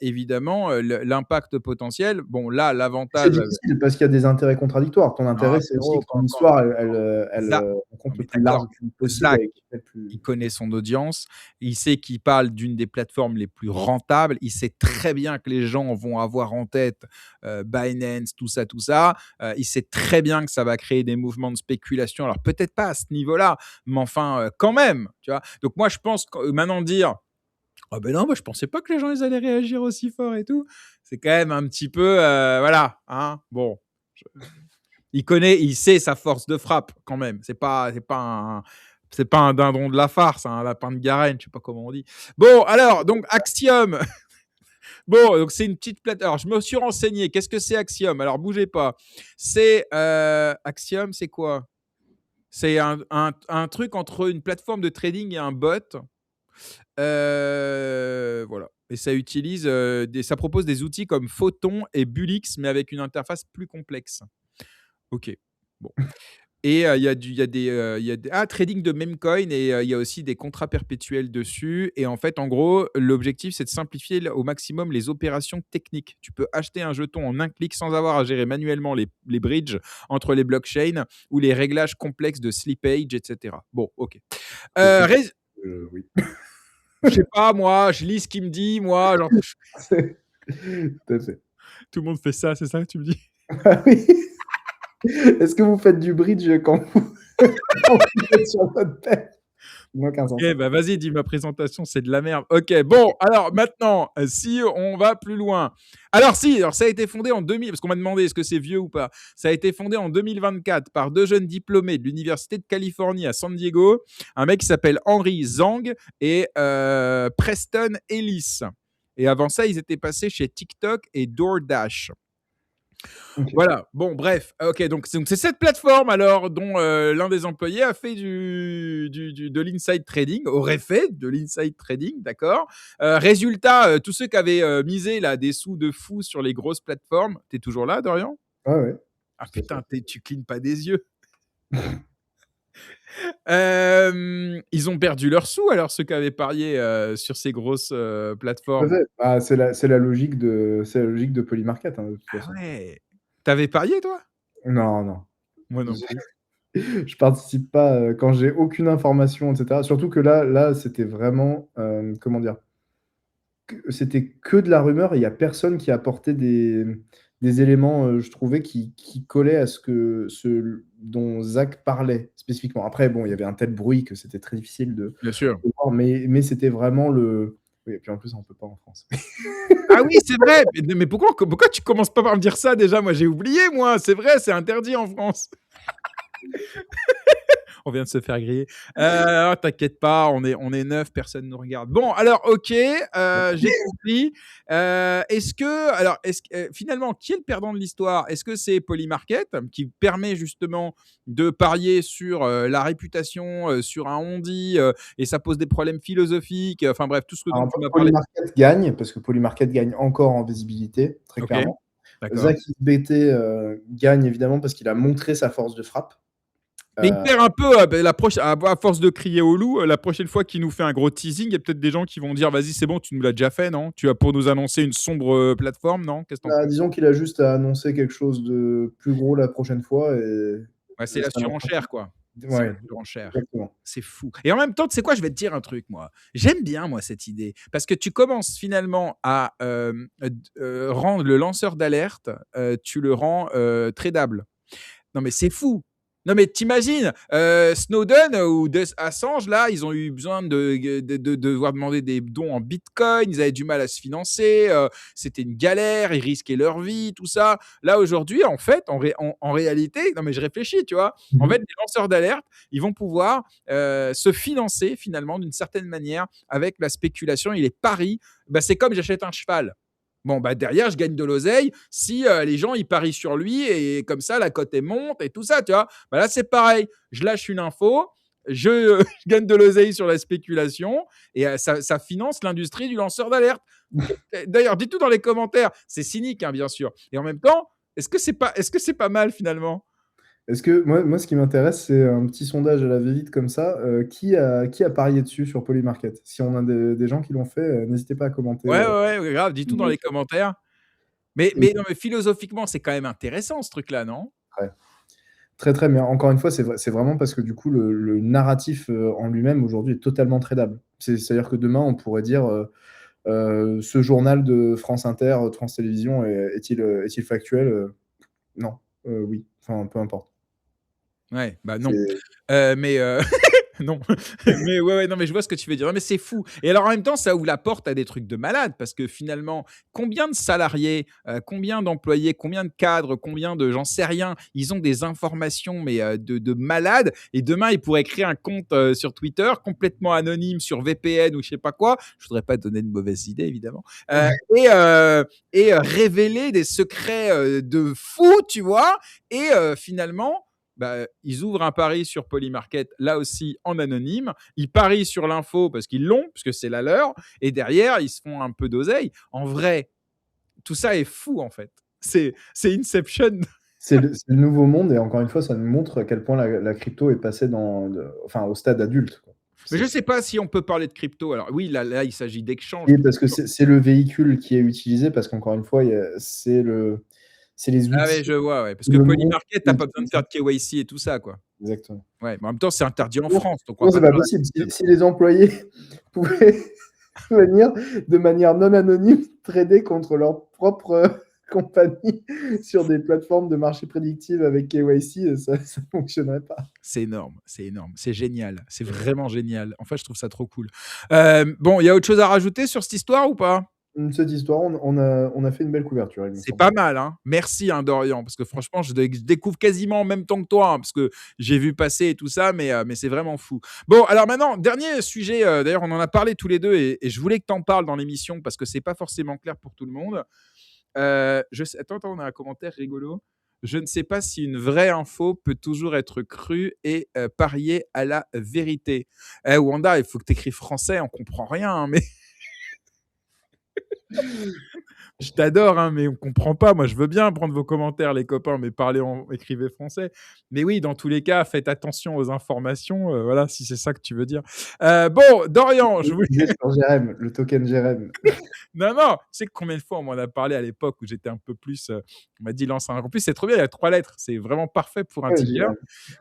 évidemment, l'impact potentiel. Bon, là,
C'est
l'avantage
difficile parce qu'il y a des intérêts contradictoires. Ton
non,
intérêt, c'est aussi
frérot,
que ton histoire, elle,
Zach,
rencontre
non,
le
mais
plus large
d'accord.
public possible
Zach,
et qui fait le plus
il connaît son audience, il sait qu'il parle d'une des plateformes les plus rentables, il sait très bien que les gens vont avoir en tête Binance, tout ça, tout ça. Il sait très bien que ça va créer des mouvements de spéculation. Alors peut-être pas à ce niveau-là, mais enfin quand même, tu vois. Donc moi je pense que maintenant dire ah ben non, moi je pensais pas que les gens ils allaient réagir aussi fort et tout, c'est quand même un petit peu voilà, hein. Bon, il connaît, il sait sa force de frappe quand même. C'est pas un dindon de la farce, un lapin de Garenne, je sais pas comment on dit. Bon, alors, donc Axiom. Bon, donc c'est une petite plate. Alors, je me suis renseigné. Qu'est-ce que c'est Axiom? Alors, bougez pas. C'est Axiom, c'est quoi? C'est un truc entre une plateforme de trading et un bot. Voilà. Et ça utilise, ça propose des outils comme Photon et Bullix, mais avec une interface plus complexe. Ok. Bon. Et il y a des trading de meme coin et il y a aussi des contrats perpétuels dessus et en fait, en gros, l'objectif, c'est de simplifier au maximum les opérations techniques. Tu peux acheter un jeton en un clic sans avoir à gérer manuellement les bridges entre les blockchains ou les réglages complexes de slippage et cetera. Bon, OK.
technique.
Rés
Oui.
Je sais pas moi, je lis ce qu'il me dit, moi, genre
Tout à fait.
tout le monde fait ça, c'est ça que tu me dis?
Ah oui. Est-ce que vous faites du bridge quand vous quand vous êtes sur votre tel? Ça n'a aucun sens.
OK, bah, vas-y, dis ma présentation, c'est de la merde. OK, bon, alors maintenant, si on va plus loin. Alors si, alors ça a été fondé en 2000 parce qu'on m'a demandé est-ce que c'est vieux ou pas. Ça a été fondé en 2024 par 2 jeunes diplômés de l'université de Californie à San Diego, un mec qui s'appelle Henry Zhang et Preston Ellis. Et avant ça, ils étaient passés chez TikTok et DoorDash.
OK.
Voilà, bon, bref. OK, donc c'est cette plateforme alors dont l'un des employés a fait de l'inside trading, aurait fait de l'inside trading, d'accord. Résultat, tous ceux qui avaient misé là, des sous de fou sur les grosses plateformes, t'es toujours là, Dorian?
Ouais, ouais,
Ah
tout à fait.
putain, tu clignes pas des yeux. Ils ont perdu leurs sous alors, ceux qui avaient parié sur ces grosses
Tout à
plateformes.
fait. Bah, c'est la logique de Polymarket, hein, de toute
Ah
façon.
ouais. T'avais parié, toi?
Non, non.
Moi non
Je
plus.
je participe pas, quand j'ai aucune information et cetera. Surtout que là, c'était vraiment, comment dire? C'était que de la rumeur et il y a personne qui apportait des éléments, je trouvais qui collaient à ce dont Zach parlait spécifiquement. Après bon, il y avait un tel bruit que c'était très difficile
Bien sûr.
de voir, mais c'était vraiment le oui et puis en plus on peut pas en France.
Ah oui, c'est vrai! Mais pourquoi tu commences pas par me dire ça déjà? Moi, j'ai oublié, moi. C'est vrai, c'est interdit en France. On vient de se faire griller. T'inquiète pas, on est 9, personne nous regarde. Bon, alors, OK, j'ai compris. Finalement, qui est le perdant de l'histoire? Est-ce que c'est Polymarket qui permet justement de parier sur la réputation, sur un on-dit, et ça pose des problèmes philosophiques, enfin bref, tout ce dont
Alors
tu m'as parlé.
Polymarket gagne, parce que Polymarket gagne encore en visibilité, très
OK,
clairement.
d'accord.
Zach XBT, gagne évidemment parce qu'il a montré sa force de frappe.
Mais il
Heu,
perd un peu, à force de crier au loup, la prochaine fois qu'il nous fait un gros teasing, il y a peut-être des gens qui vont dire: «Vas-y, c'est bon, tu nous l'as déjà fait, non? Tu as pour nous annoncer une sombre, plateforme, non?» Qu'est-ce que tu en
bah,
penses?
disons qu'il a juste à annoncer quelque chose de plus gros la prochaine fois
Ouais, c'est
et
la
ça n'en
surenchère, quoi. C'est la
ouais,
surenchère.
exactement.
C'est fou et en même temps, tu sais quoi? Je vais te dire un truc, moi. J'aime bien, moi, cette idée parce que tu commences finalement à, rendre le lanceur d'alerte, tu le rends, tradable. Non, mais c'est fou. Non, mais t'imagines, Snowden ou Assange, là, ils ont eu besoin de devoir demander des dons en bitcoin, ils avaient du mal à se financer, c'était une galère, ils risquaient leur vie, tout ça. Là, aujourd'hui, en fait, en réalité, non, mais je réfléchis, tu vois?
Mmh
En fait,
mh.
les lanceurs d'alerte, ils vont pouvoir se financer finalement d'une certaine manière avec la spéculation et les paris. Bah, c'est comme j'achète un cheval. Bon, bah, derrière, je gagne de l'oseille si les gens ils parient sur lui et comme ça, la cote elle monte et tout ça, tu vois. Bah, là, c'est pareil. Je lâche une info, je gagne de l'oseille sur la spéculation et ça finance l'industrie du lanceur d'alerte. D'ailleurs, dites tout dans les commentaires. C'est cynique, hein, bien sûr. Et en même temps, est-ce que c'est pas mal finalement?
Est-ce que moi, ce qui m'intéresse, c'est un petit sondage à la va-vite comme ça. Qui a parié dessus sur Polymarket? Si on a des gens qui l'ont fait, n'hésitez pas à commenter.
Ouais, ouais, ouais, grave, dis tout dans les commentaires. Mais
Et
non, mais philosophiquement, c'est quand même intéressant ce truc-là, non?
ouais, très, très bien. Encore une fois, c'est vraiment parce que du coup, le narratif en lui-même aujourd'hui est totalement tradable. C'est-à-dire que demain, on pourrait dire ce journal de France Inter, de France Télévisions, est-il factuel? Non. Oui. Enfin, peu importe.
Ouais, bah non.
C'est
Mais non. Mais ouais, ouais, non, mais je vois ce que tu veux dire. Non, mais c'est fou et alors en même temps, ça ouvre la porte à des trucs de malade parce que finalement, combien de salariés, combien d'employés, combien de cadres, combien de j'en sais rien, ils ont des informations mais de malades et demain, ils pourraient créer un compte, sur Twitter complètement anonyme sur VPN ou je sais pas quoi. Je voudrais pas donner de mauvaises idées évidemment, et révéler des secrets, de fou, tu vois? Et finalement, bah, ils ouvrent un pari sur Polymarket, là aussi en anonyme. Ils parient sur l'info parce qu'ils l'ont, puisque c'est la leur. Et derrière, ils se font un peu d'oseille. En vrai, tout ça est fou, en fait. C'est Inception.
c'est le nouveau monde et encore une fois, ça nous montre à quel point la crypto est passée enfin, au stade adulte, quoi.
Mais je
C'est
ne sais pas si on peut parler de crypto. Alors oui, là il s'agit d'échanges.
Oui, parce que c'est le véhicule qui est utilisé parce qu'encore une fois, c'est les
Ah ouais,
outils
je vois, ouais. Parce
que
que
le monde
Polymarket, tu
peut
n'as pas besoin de
utiliser.
faire de KYC et tout ça, quoi.
Exactement.
Ouais, mais en même temps, c'est interdit en
Sinon
France, donc on va
sinon
pas
c'est pas
faire la
possible.
pub.
Si les employés pouvaient venir de manière non anonyme trader contre leur propre compagnie sur des plateformes de marché prédictives avec KYC, ça fonctionnerait pas.
C'est énorme, c'est énorme, c'est génial, c'est vraiment génial. En fait, je trouve ça trop cool. Bon, il y a autre chose à rajouter sur cette histoire ou pas?
Cette histoire, on a fait une belle couverture, il me
C'est
semble.
pas mal, hein. Merci, hein, Dorian, parce que franchement, je découvre quasiment en même temps que toi, hein, parce que j'ai vu passer et tout ça, mais c'est vraiment fou. Bon, alors maintenant, dernier sujet, d'ailleurs, on en a parlé tous les 2 et je voulais que tu en parles dans l'émission parce que c'est pas forcément clair pour tout le monde. Attends, on a un commentaire rigolo. Je ne sais pas si une vraie info peut toujours être crue et parier à la vérité. Wanda, il faut que tu écrives français, on comprend rien, hein, mais je t'adore, hein, mais on comprend pas. Moi, je veux bien prendre vos commentaires, les copains, mais écrivez français. Mais oui, dans tous les cas, faites attention aux informations. Voilà, si c'est ça que tu veux dire. Bon, Dorian, je voulais.
Lisez sur Jérém, le token Jérém.
Non, non, tu sais combien de fois on m'en a parlé à l'époque où j'étais un peu plus. On m'a dit lance un. En plus, c'est trop bien, il y a 3 lettres. C'est vraiment parfait pour un
Ouais,
teaser.
Jérém.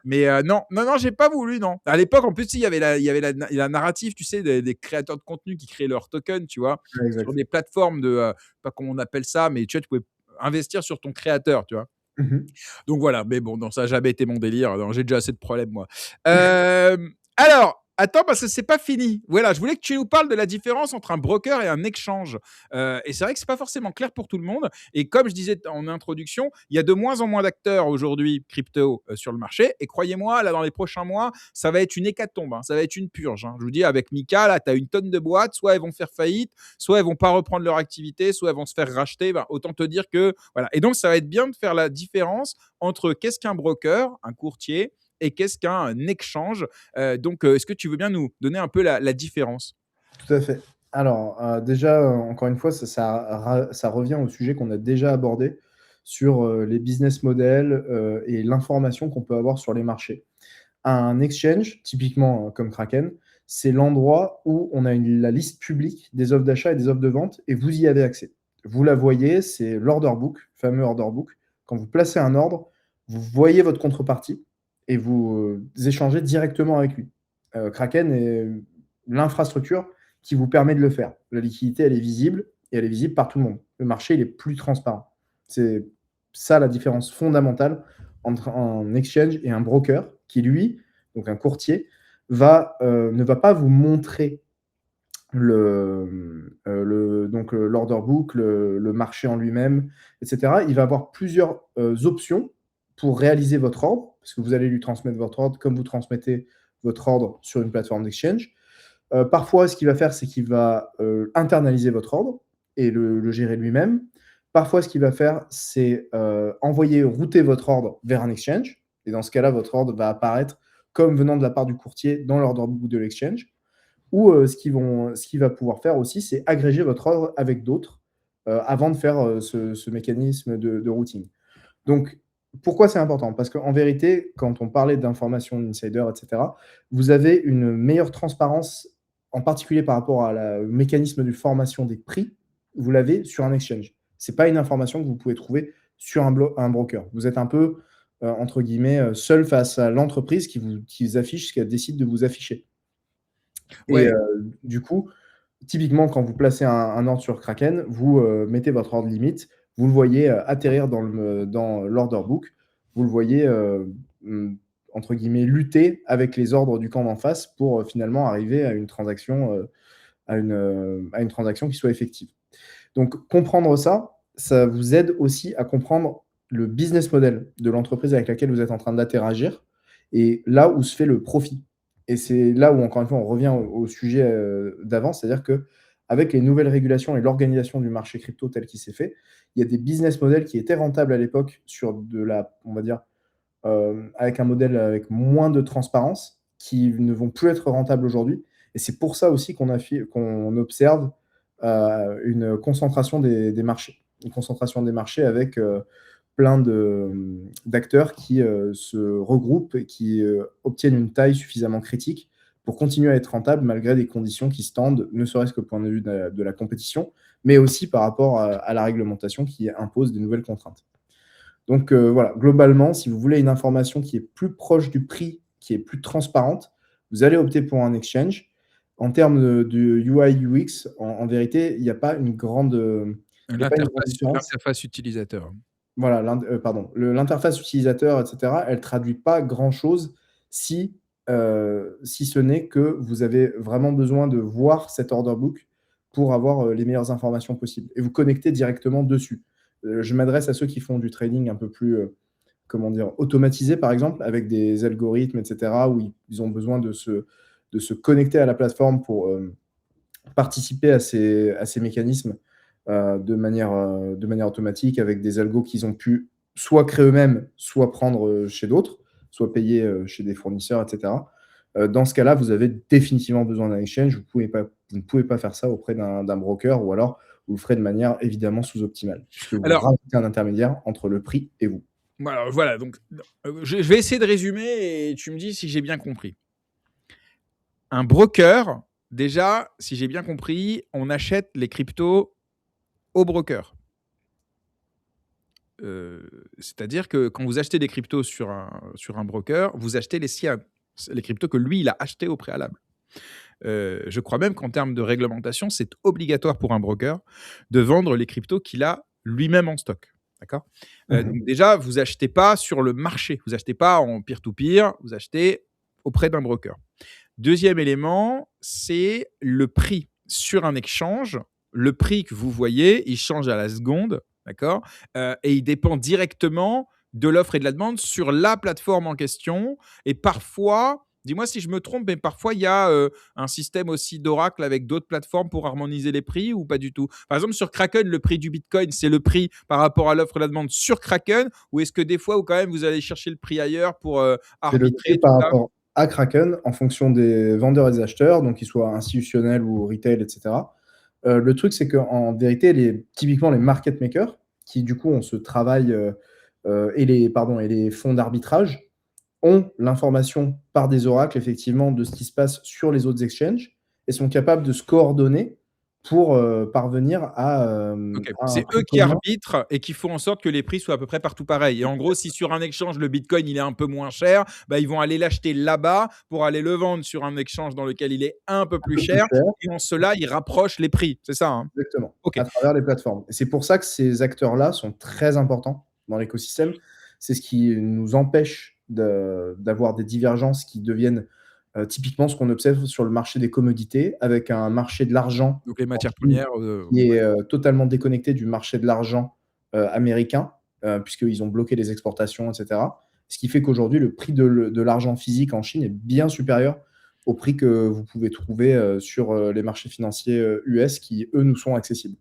Mais non, non, non, j'ai pas voulu, non. À l'époque, en plus, il y avait la narrative, tu sais, des créateurs de contenu qui créaient leur token, tu vois,
Ouais,
sur
exact.
des plateformes de. Pas comment on appelle ça, mais tu vois, tu pouvais investir sur ton créateur, tu vois.
Mmh.
Donc voilà, mais bon, non, ça n'a jamais été mon délire. Non, j'ai déjà assez de problèmes, moi. Alors, attends, parce que c'est pas fini. Voilà, je voulais que tu nous parles de la différence entre un broker et un exchange. Et c'est vrai que c'est pas forcément clair pour tout le monde. Et comme je disais en introduction, il y a de moins en moins d'acteurs aujourd'hui crypto sur le marché. Et croyez-moi, là, dans les prochains mois, ça va être une hécatombe, hein, ça va être une purge, hein. Je vous dis, avec Mika, là, tu as une tonne de boîtes. Soit elles vont faire faillite, soit elles vont pas reprendre leur activité, soit elles vont se faire racheter. Ben, autant te dire que voilà. Et donc, ça va être bien de faire la différence entre qu'est-ce qu'un broker, un courtier, et qu'est-ce qu'un exchange. Donc, est-ce que tu veux bien nous donner un peu la différence?
Tout à fait. Alors, déjà, encore une fois, ça revient au sujet qu'on a déjà abordé sur, les business models, et l'information qu'on peut avoir sur les marchés. Un exchange, typiquement, comme Kraken, c'est l'endroit où on a la liste publique des offres d'achat et des offres de vente et vous y avez accès. Vous la voyez, c'est l'order book, le fameux order book. Quand vous placez un ordre, vous voyez votre contrepartie et vous, échangez directement avec lui. Kraken est l'infrastructure qui vous permet de le faire. La liquidité, elle est visible et elle est visible par tout le monde. Le marché, il est plus transparent. C'est ça la différence fondamentale entre un exchange et un broker qui, lui, donc un courtier, ne va pas vous montrer l'order book, le marché en lui-même, etc. Il va avoir plusieurs options pour réaliser votre ordre, parce que vous allez lui transmettre votre ordre comme vous transmettez votre ordre sur une plateforme d'exchange. Parfois, ce qu'il va faire, c'est qu'il va internaliser votre ordre et le gérer lui-même. Parfois, ce qu'il va faire, c'est router votre ordre vers un exchange. Et dans ce cas-là, votre ordre va apparaître comme venant de la part du courtier dans l'order book de l'exchange. Ou ce qu'il va pouvoir faire aussi, c'est agréger votre ordre avec d'autres avant de faire ce mécanisme de routing. Donc, Pourquoi c'est important? Parce qu'en vérité, quand on parlait d'informations d'insider et cetera, vous avez une meilleure transparence, en particulier par rapport à la au mécanisme de formation des prix, vous l'avez sur un exchange. C'est pas une information que vous pouvez trouver sur un broker. Vous êtes un peu, entre guillemets, «seul» face à l'entreprise qui vous affiche ce qu'elle décide de vous afficher et
Ouais,
du coup, typiquement, quand vous placez un ordre sur Kraken, vous, mettez votre ordre limite, vous le voyez, atterrir dans l'order book. Vous le voyez, mmh, entre guillemets «lutter» avec les ordres du camp d'en face pour, finalement arriver à une transaction, à une transaction qui soit effective. Donc comprendre ça, ça vous aide aussi à comprendre le business model de l'entreprise avec laquelle vous êtes en train d'interagir et là où se fait le profit. Et c'est là où, encore une fois, on revient au sujet, d'avant, c'est-à-dire qu'avec les nouvelles régulations et l'organisation du marché crypto tel qu'il s'est fait, il y a des business models qui étaient rentables à l'époque sur de la on va dire, avec un modèle avec moins de transparence, qui ne vont plus être rentables aujourd'hui. Et c'est pour ça aussi qu'on observe une concentration des marchés. Une concentration des marchés avec plein d'acteurs qui se regroupent et qui obtiennent une taille suffisamment critique pour continuer à être rentables malgré des conditions qui se tendent, ne serait-ce que point de vue de la compétition, mais aussi par rapport à la réglementation qui impose de nouvelles contraintes. Donc voilà, globalement, si vous voulez une information qui est plus proche du prix, qui est plus transparente, vous allez opter pour un exchange. En termes de UI UX, en vérité, il y a pas une grande différence.
l'interface utilisateur.
Voilà, l'interface utilisateur et cetera, elle traduit pas grand-chose si, si ce n'est que vous avez vraiment besoin de voir cet order book pour avoir, les meilleures informations possibles et vous connecter directement dessus. Je m'adresse à ceux qui font du trading un peu plus, comment dire? Automatisé, par exemple, avec des algorithmes et cetera, où ils ont besoin de se connecter à la plateforme pour, participer à ces mécanismes, de manière automatique avec des algos qu'ils ont pu soit créer eux-mêmes, soit prendre, chez d'autres, soit payer, chez des fournisseurs et cetera. Dans ce cas-là, vous avez définitivement besoin d'un exchange. Vous ne pouvez pas faire ça auprès d'un broker ou alors vous le ferez de manière évidemment sous-optimale, puisque vous
Alors,
rajoutez un intermédiaire entre le prix et vous.
voilà, donc je vais essayer de résumer et tu me dis si j'ai bien compris. Un broker, déjà, si j'ai bien compris, on achète les cryptos au broker. C'est-à-dire que quand vous achetez des cryptos sur un broker, vous achetez les siennes, les cryptos que lui, il a achetés au préalable. Je crois même qu'en termes de réglementation, c'est obligatoire pour un broker de vendre les cryptos qu'il a lui-même en stock. D'accord.
Mmh.
Donc déjà, vous achetez pas sur le marché, vous achetez pas en peer-to-peer, vous achetez auprès d'un broker. Deuxième élément, c'est le prix sur un exchange. Le prix que vous voyez, il change à la seconde, d'accord. Et il dépend directement de l'offre et de la demande sur la plateforme en question. Et parfois, dis-moi si je me trompe, mais parfois il y a un système aussi d'oracle avec d'autres plateformes pour harmoniser les prix ou pas du tout. Par exemple, sur Kraken, le prix du Bitcoin, c'est le prix par rapport à l'offre et la demande sur Kraken, ou est-ce que des fois, ou quand même, vous allez chercher le prix ailleurs pour
C'est le prix
arbitrer tout
par
ça?
rapport à Kraken en fonction des vendeurs et des acheteurs, donc qu'ils soient institutionnels ou retail et cetera. Le truc, c'est qu'en vérité, typiquement les market makers qui du coup ont ce travail, et les fonds d'arbitrage ont l'information par des oracles effectivement de ce qui se passe sur les autres exchanges et sont capables de se coordonner pour, parvenir
OK.
à un
C'est
prix
eux qui
commun.
arbitrent et qui font en sorte que les prix soient à peu près partout pareils et en gros, si sur un échange, le bitcoin, il est un peu moins cher, bah, ils vont aller l'acheter là-bas pour aller le vendre sur un échange dans lequel il est un peu
Un
plus
peu plus
cher
cher.
et en cela, ils rapprochent les prix. C'est ça, hein?
Exactement,
OK.
à travers les plateformes. Et c'est pour ça que ces acteurs-là sont très importants dans l'écosystème. C'est ce qui nous empêche d'avoir des divergences qui deviennent, typiquement ce qu'on observe sur le marché des commodités, avec un marché de l'argent
Donc les
en
matières
Chine
premières,
qui
ouais.
est, totalement déconnecté du marché de l'argent, américain, puisqu'ils ont bloqué les exportations et cetera. Ce qui fait qu'aujourd'hui, le prix de l'argent physique en Chine est bien supérieur au prix que vous pouvez trouver, sur, les marchés financiers, US qui, eux, nous sont accessibles.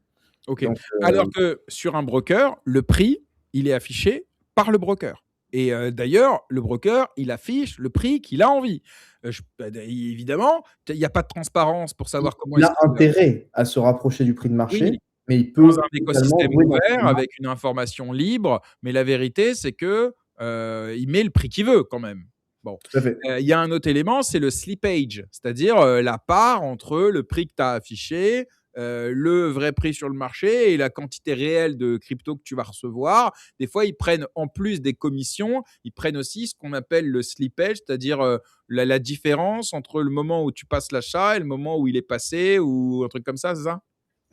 OK.
Donc,
Alors que sur un broker, le prix, il est affiché par le broker et d'ailleurs, le broker, il affiche le prix qu'il a envie. Je bah, évidemment, il y a pas de transparence pour savoir comment
il
est-ce
a
qu'il
intérêt à se rapprocher du prix de
oui.
marché, mais il
Dans un
peut totalement
écosystème
jouer dans
ouvert
une marge.
avec une information libre, mais la vérité, c'est que il met le prix qu'il veut quand même. Bon,
Tout à fait.
il y a un autre élément, c'est le slippage, c'est-à-dire la part entre le prix que tu as affiché, le vrai prix sur le marché et la quantité réelle de crypto que tu vas recevoir. Des fois, ils prennent en plus des commissions, ils prennent aussi ce qu'on appelle le slippage, c'est-à-dire la différence entre le moment où tu passes l'achat et le moment où il est passé ou un truc comme ça, c'est ça?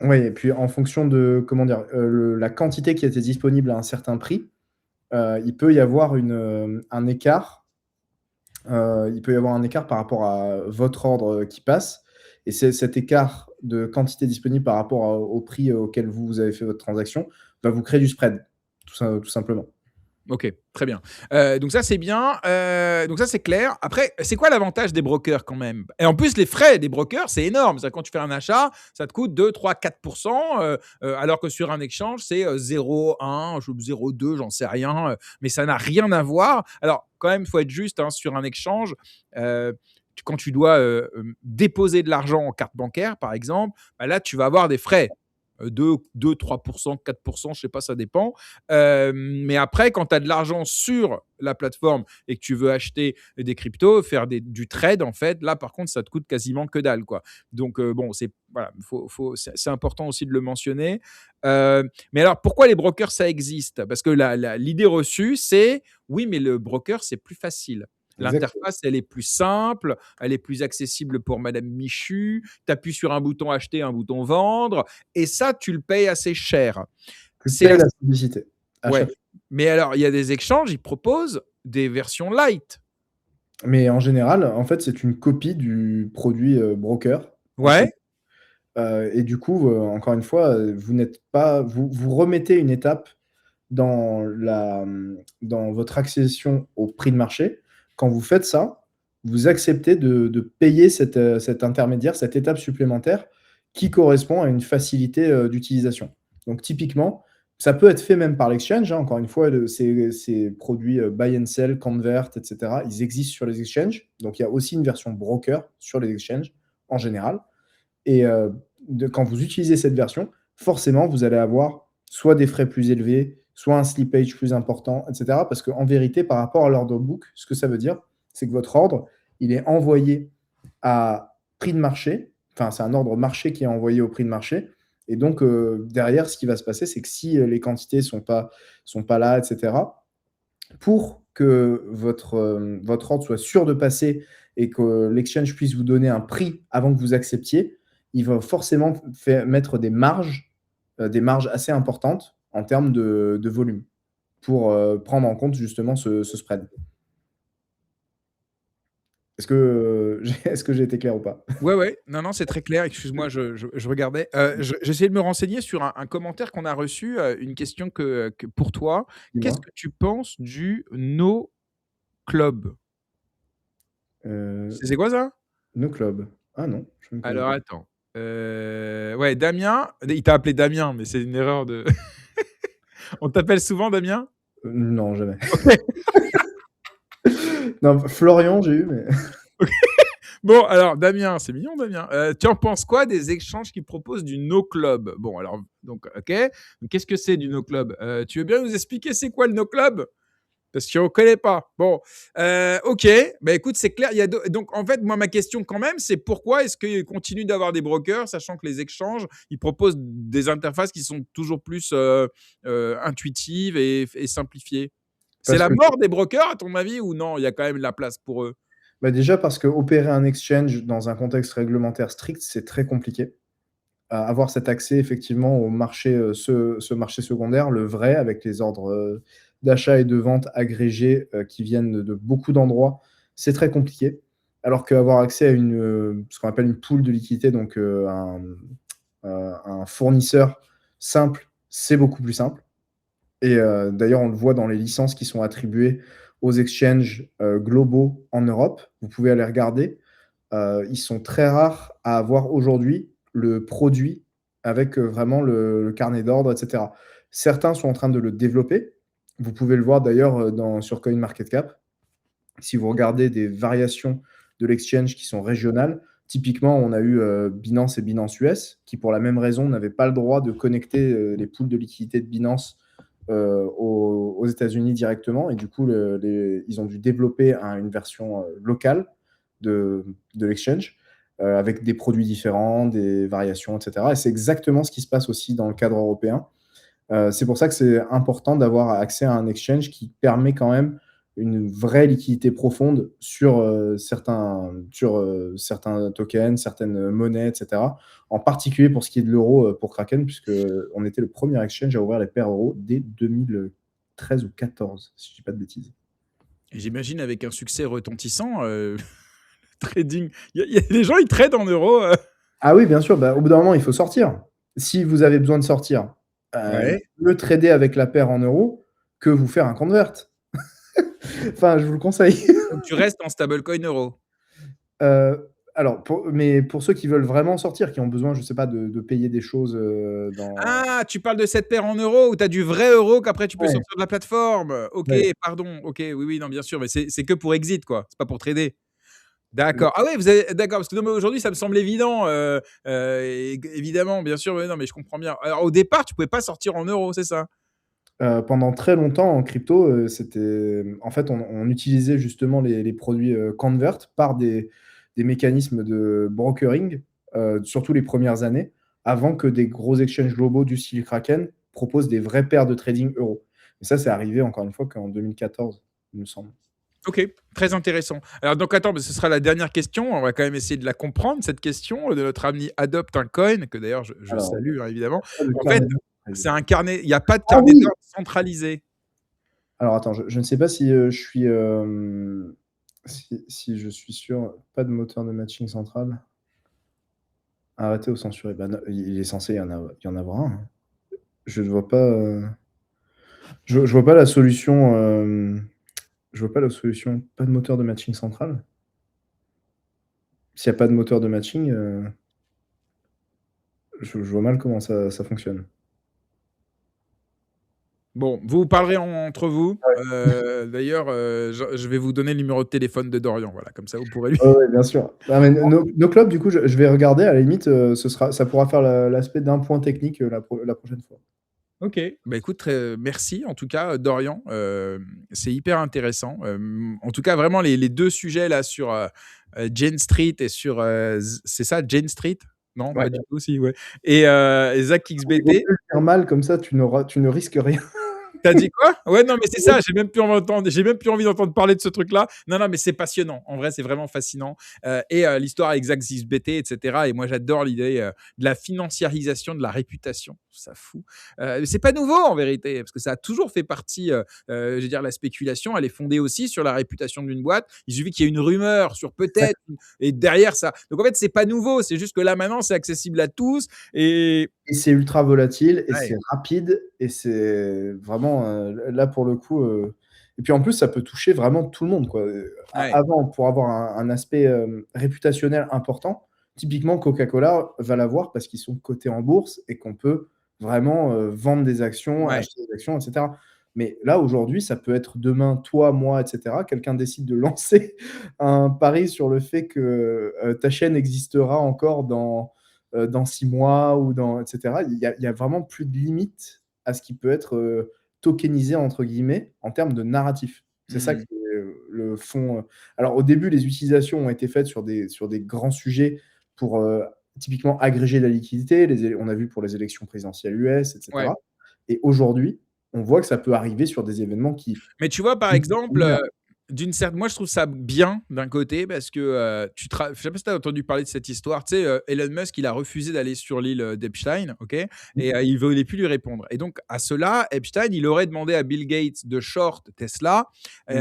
Oui, et puis en fonction de, comment dire, la quantité qui était disponible à un certain prix, il peut y avoir un écart. Il peut y avoir un écart par rapport à votre ordre qui passe. Et c'est cet écart de quantité disponible par rapport au prix auquel vous avez fait votre transaction va vous créer du spread, tout simplement.
OK, très bien. Donc ça, c'est bien. Donc ça, c'est clair. Après, c'est quoi l'avantage des brokers quand même? Et en plus, les frais des brokers, c'est énorme. C'est-à-dire quand tu fais un achat, ça te coûte 2, 3, 4%, alors que sur un exchange, c'est 0,1, 0,2, j'en sais rien, mais ça n'a rien à voir. Alors, quand même, il faut être juste, hein, sur un exchange, quand tu dois déposer de l'argent en carte bancaire, par exemple, bah là, tu vas avoir des frais. 2, 3%, 4%, je sais pas, ça dépend. Mais après, quand tu as de l'argent sur la plateforme et que tu veux acheter des cryptos, faire du trade, en fait, là, par contre, ça te coûte quasiment que dalle, quoi. Donc, bon, voilà, c'est important aussi de le mentionner. Mais alors, pourquoi les brokers, ça existe? Parce que l'idée reçue, c'est oui, mais le broker, c'est plus facile.
Exactement.
L'interface, elle est plus simple, elle est plus accessible pour Madame Michu. Tu appuies sur un bouton acheter, un bouton vendre, et ça, tu le payes assez cher.
Tu
C'est
payes
la
la publicité à chaque
Ouais.
fois.
Mais alors, il y a des exchanges, ils proposent des versions light.
Mais en général, en fait, c'est une copie du produit broker en soi.
Ouais.
Et du coup, encore une fois, vous n'êtes pas, vous remettez une étape dans votre accession au prix de marché. Quand vous faites ça, vous acceptez de payer cet intermédiaire, cette étape supplémentaire qui correspond à une facilité d'utilisation. Donc typiquement, ça peut être fait même par l'exchange, hein. Encore une fois, ces produits buy and sell, convert, etc., ils existent sur les exchanges. Donc il y a aussi une version broker sur les exchanges en général. Et quand vous utilisez cette version, forcément, vous allez avoir soit des frais plus élevés, soit un slippage plus important, etc. Parce qu'en vérité, par rapport à l'order book, ce que ça veut dire, c'est que votre ordre, il est envoyé à prix de marché. Enfin, c'est un ordre marché qui est envoyé au prix de marché. Et donc, derrière, ce qui va se passer, c'est que si les quantités ne sont pas là, etc., pour que votre ordre soit sûr de passer et que l'exchange puisse vous donner un prix avant que vous acceptiez, il va forcément mettre des marges assez importantes en termes de volume pour prendre en compte justement ce spread. Est-ce que j'ai été clair ou pas?
Ouais, ouais. Non, non, c'est très clair. Excuse-moi, je regardais. J'essayais de me renseigner sur un commentaire qu'on a reçu, une question que pour toi. Qu'est-ce
Dis-moi.
que tu penses du no club?
Euh,
C'est quoi ça?
No Club. Ah non, je ne connais
Alors
pas.
attends. Ouais, Damien, il t'a appelé Damien, mais c'est une erreur de on t'appelle souvent Damien?
Non, jamais.
OK.
Non, Florian, j'ai eu, mais
Bon, alors Damien, c'est mignon Damien. Tu en penses quoi des échanges qui proposent du no club? Bon, alors, donc, OK. Donc, qu'est-ce que c'est du no club? Tu veux bien nous expliquer c'est quoi le no club? Parce qu'on ne connaît pas. Bon, OK. Bah, écoute, c'est clair. Donc, en fait, moi, ma question quand même, c'est pourquoi est-ce qu'ils continuent d'avoir des brokers, sachant que les échanges, ils proposent des interfaces qui sont toujours plus intuitives et simplifiées. C'est
parce
la
que
mort des brokers, à ton avis, ou non? Il y a quand même de la place pour eux?
bah, déjà parce qu'opérer un exchange dans un contexte réglementaire strict, c'est très compliqué. Avoir cet accès effectivement au marché, ce marché secondaire, le vrai, avec les ordres, d'achat et de vente agrégés, qui viennent de beaucoup d'endroits, c'est très compliqué. Alors qu'avoir accès à ce qu'on appelle une pool de liquidité, donc un fournisseur simple, c'est beaucoup plus simple. Et d'ailleurs, on le voit dans les licences qui sont attribuées aux exchanges, globaux en Europe. Vous pouvez aller regarder. Ils sont très rares à avoir aujourd'hui le produit avec, vraiment le carnet d'ordre et cetera. Certains sont en train de le développer. Vous pouvez le voir d'ailleurs, sur CoinMarketCap. Si vous regardez des variations de l'exchange qui sont régionales, typiquement, on a eu, Binance et Binance US qui, pour la même raison, n'avaient pas le droit de connecter, les pools de liquidité de Binance aux États-Unis directement. Et du coup, ils ont dû développer une version locale de l'exchange avec des produits différents, des variations, etc. Et c'est exactement ce qui se passe aussi dans le cadre européen. C'est pour ça que c'est important d'avoir accès à un exchange qui permet quand même une vraie liquidité profonde sur certains tokens, certaines monnaies, etc. En particulier pour ce qui est de l'euro pour Kraken, puisqu'on était le premier exchange à ouvrir les paires euros dès 2013 ou 14, si je ne dis pas de bêtises.
Et j'imagine avec un succès retentissant, trading, il y a des gens, ils tradent en euros.
Ah oui, bien sûr, bah, au bout d'un moment, il faut sortir. Si vous avez besoin de sortir,
Ouais.
mieux trader avec la paire en euros que vous faire un convert. Enfin, je vous le conseille.
Donc tu restes en stablecoin euro.
Alors, mais pour ceux qui veulent vraiment sortir, qui ont besoin, je sais pas, de payer des choses dans.
Ah, tu parles de cette paire en euros où tu as du vrai euro qu'après tu peux
Ouais,
sortir de la plateforme. OK,
ouais.
pardon. OK, oui, oui, non, bien sûr, mais c'est que pour exit, quoi. C'est pas pour trader. D'accord. Ah ouais, vous avez d'accord, parce que non, mais aujourd'hui, ça me semble évident, évidemment, bien sûr, ouais, non, mais je comprends bien. Alors au départ, tu pouvais pas sortir en euros, c'est ça?
Pendant très longtemps en crypto, en fait, on utilisait justement les produits convert par des mécanismes de brokering, surtout les premières années, avant que des gros exchanges globaux du style Kraken proposent des vraies paires de trading euros. Et ça, c'est arrivé encore une fois qu'en 2014, il me semble.
OK, très intéressant. Alors donc attends, mais ce sera la dernière question. On va quand même essayer de la comprendre, cette question de notre ami Adopt un Coin, que d'ailleurs je
Alors,
salue, hein, évidemment.
pas de
En fait,
carnet de
c'est
trading.
un carnet, il y a pas de
Ah
carnet
oui!
d'ordre centralisé.
Alors attends, je ne sais pas si je suis si je suis sûr, pas de moteur de matching central. Arrêter ou censurer. Bah, il est censé y en avoir un, hein. Je ne vois pas. Je vois pas la solution. Je vois pas la solution. Pas de moteur de matching central. S'il n'y a pas de moteur de matching, je vois mal comment ça fonctionne.
Bon, vous parlerez entre vous.
Ouais.
D'ailleurs, je vais vous donner le numéro de téléphone de Dorian, voilà, comme ça vous pourrez lui.
Ouais, ouais, bien sûr. Ah, mais nos clubs, du coup, je vais regarder. À la limite, ça pourra faire l'aspect d'un point technique la prochaine fois.
OK. Bah, écoute, merci en tout cas, Dorian. C'est hyper intéressant. En tout cas, vraiment les 2 sujets là sur, Jane Street et sur, c'est ça, Jane Street? Non,
Ouais.
pas du tout, si, ouais, et Zach
Il vaut
XBT.
mieux le faire mal, comme ça, tu ne risques rien.
T'as dit quoi? Ouais, non, mais c'est ça, j'ai même plus envie d'entendre parler de ce truc-là. Non, non, mais c'est passionnant. En vrai, c'est vraiment fascinant. L'histoire avec Zach BT, et cetera. Et moi, j'adore l'idée, de la financiarisation de la réputation. Je trouve ça fou. C'est pas nouveau en vérité, parce que ça a toujours fait partie, je veux dire, la spéculation, elle est fondée aussi sur la réputation d'une boîte. Il suffit qu'il y ait une rumeur sur peut-être et derrière ça, donc en fait, c'est pas nouveau, c'est juste que là, maintenant, c'est accessible à tous et
Et c'est ultra volatile et
ouais,
c'est rapide et c'est vraiment, là, pour le coup, et puis en plus, ça peut toucher vraiment tout le monde, quoi.
ouais,
Avant, pour avoir un aspect, réputationnel important, typiquement Coca-Cola va l'avoir parce qu'ils sont cotés en bourse et qu'on peut vraiment, vendre des actions,
ouais.
acheter des actions, et cetera. Mais là, aujourd'hui, ça peut être demain, toi, moi, et cetera, quelqu'un décide de lancer un pari sur le fait que, ta chaîne existera encore dans 6 mois ou dans, et cetera. Il y a vraiment plus de limite à ce qui peut être, «tokenisé» entre guillemets, en termes de narratif. C'est ça
Mmh.
qui est, le fond, alors au début, les utilisations ont été faites sur des grands sujets pour, typiquement agréger la liquidité, on a vu pour les élections présidentielles US, et
Ouais.
cetera. Et aujourd'hui, on voit que ça peut arriver sur des événements qui
Mais tu vois, par exemple, d'une certaine moi, je trouve ça bien d'un côté parce que, je sais pas si tu as entendu parler de cette histoire. Tu sais, Elon Musk, il a refusé d'aller sur l'île, d'Epstein, OK? Et il voulait plus lui répondre et donc à cela, Epstein, il aurait demandé à Bill Gates de short Tesla,
Mmh.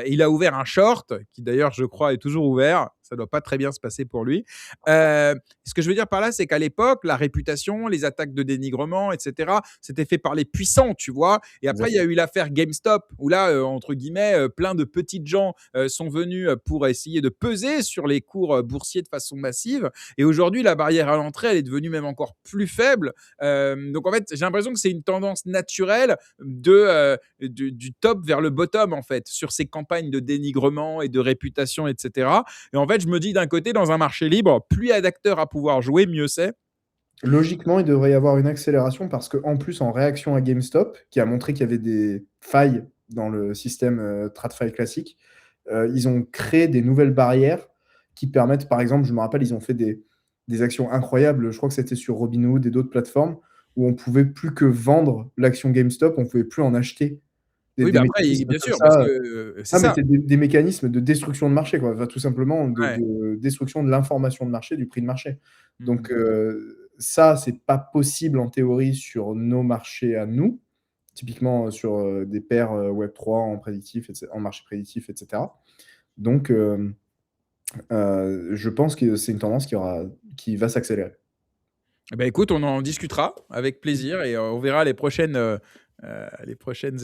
et il a ouvert un short qui d'ailleurs, je crois, est toujours ouvert. Ça doit pas très bien se passer pour lui. Ce que je veux dire par là, c'est qu'à l'époque, la réputation, les attaques de dénigrement et cetera, c'était fait par les puissants, tu vois? Et après, il y a
Exactement.
eu l'affaire GameStop où là, entre guillemets, plein de petites gens sont venus pour essayer de peser sur les cours boursiers de façon massive. Et aujourd'hui, la barrière à l'entrée, elle est devenue même encore plus faible. Donc en fait, j'ai l'impression que c'est une tendance naturelle du top vers le bottom, en fait, sur ces campagnes de dénigrement et de réputation, etc. Et en fait, je me dis d'un côté, dans un marché libre, plus il y a d'acteurs à pouvoir jouer, mieux c'est.
Logiquement, il devrait y avoir une accélération parce qu'en plus, en réaction à GameStop, qui a montré qu'il y avait des failles dans le système, TradFi classique, ils ont créé des nouvelles barrières qui permettent par exemple, je me rappelle, ils ont fait des actions incroyables, je crois que c'était sur Robinhood et d'autres plateformes, où on pouvait plus que vendre l'action GameStop, on pouvait plus en acheter.
Oui,
Des
bah, après,
mécanismes
bien
comme
sûr, parce
ça,
que, c'est
non, mais
ça.
c'est des mécanismes de destruction de marché, quoi. Enfin, tout simplement
Ouais.
de destruction de l'information de marché, du prix de marché.
Mmh.
Donc, ça, c'est pas possible en théorie sur nos marchés à nous. Typiquement, sur, des paires, Web3 en prédictif en marché prédictif et cetera. Donc, je pense que c'est une tendance qui va s'accélérer.
Eh bah, écoute, on en discutera avec plaisir et on verra les prochaines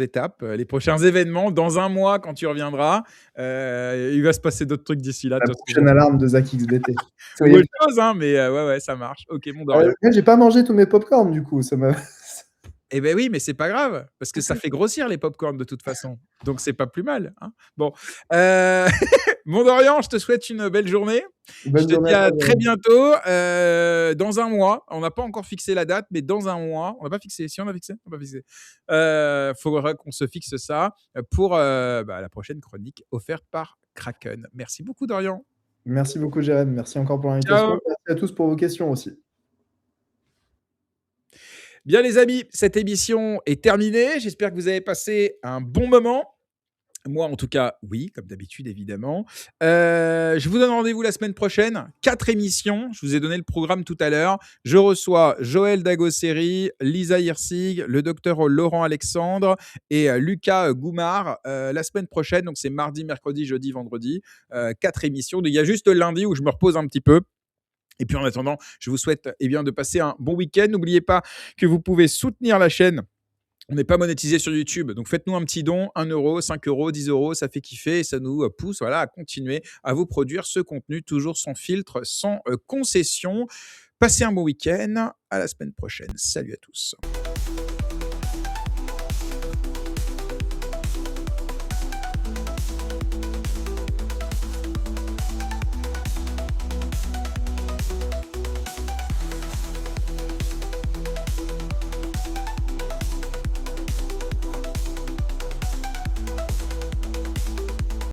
étapes, les prochains événements. Dans un mois, quand tu reviendras, il va se passer d'autres trucs d'ici là, de
La
toute façon.
prochaine alarme de ZachXBT.
Ou
Soyez
autre chose, hein, mais ouais, ouais, ça marche. OK, mon Dorian.
Moi, j'ai pas mangé tous mes pop-corn du coup, ça m'a
Eh beh, oui, mais c'est pas grave, parce que ça fait grossir les pop-corn de toute façon, donc c'est pas plus mal, hein. Bon, heu, mon Dorian, je te souhaite une belle journée. Je
bonne
te
journée
dis
à
à
toi,
très
Jérôme.
bientôt, dans un mois. On n'a pas encore fixé la date, mais dans un mois, on n'a pas fixé. Si on a fixé? On n'a pas fixé. Faudra qu'on se fixe ça, pour, bah, la prochaine chronique offerte par Kraken. Merci beaucoup Dorian.
Merci beaucoup, Jérém. Merci encore pour l'invitation.
Ciao.
Merci à tous pour vos questions aussi.
Bien les amis, cette émission est terminée. J'espère que vous avez passé un bon moment. Moi, en tout cas, oui, comme d'habitude, évidemment. Je vous donne rendez-vous la semaine prochaine. 4 émissions. Je vous ai donné le programme tout à l'heure. Je reçois Joël Dagosseri, Lisa Hirsig, le docteur Laurent Alexandre et Lucas Goumard la semaine prochaine. Donc, c'est mardi, mercredi, jeudi, vendredi. 4 émissions. Il y a juste lundi où je me repose un petit peu. Et puis en attendant, je vous souhaite de passer un bon week-end. N'oubliez pas que vous pouvez soutenir la chaîne. On n'est pas monétisé sur YouTube, donc faites-nous un petit don, 1 euro, 5 euros, 10 euros, ça fait kiffer et ça nous pousse à continuer à vous produire ce contenu toujours sans filtre, sans concession. Passez un bon week-end, à la semaine prochaine. Salut à tous.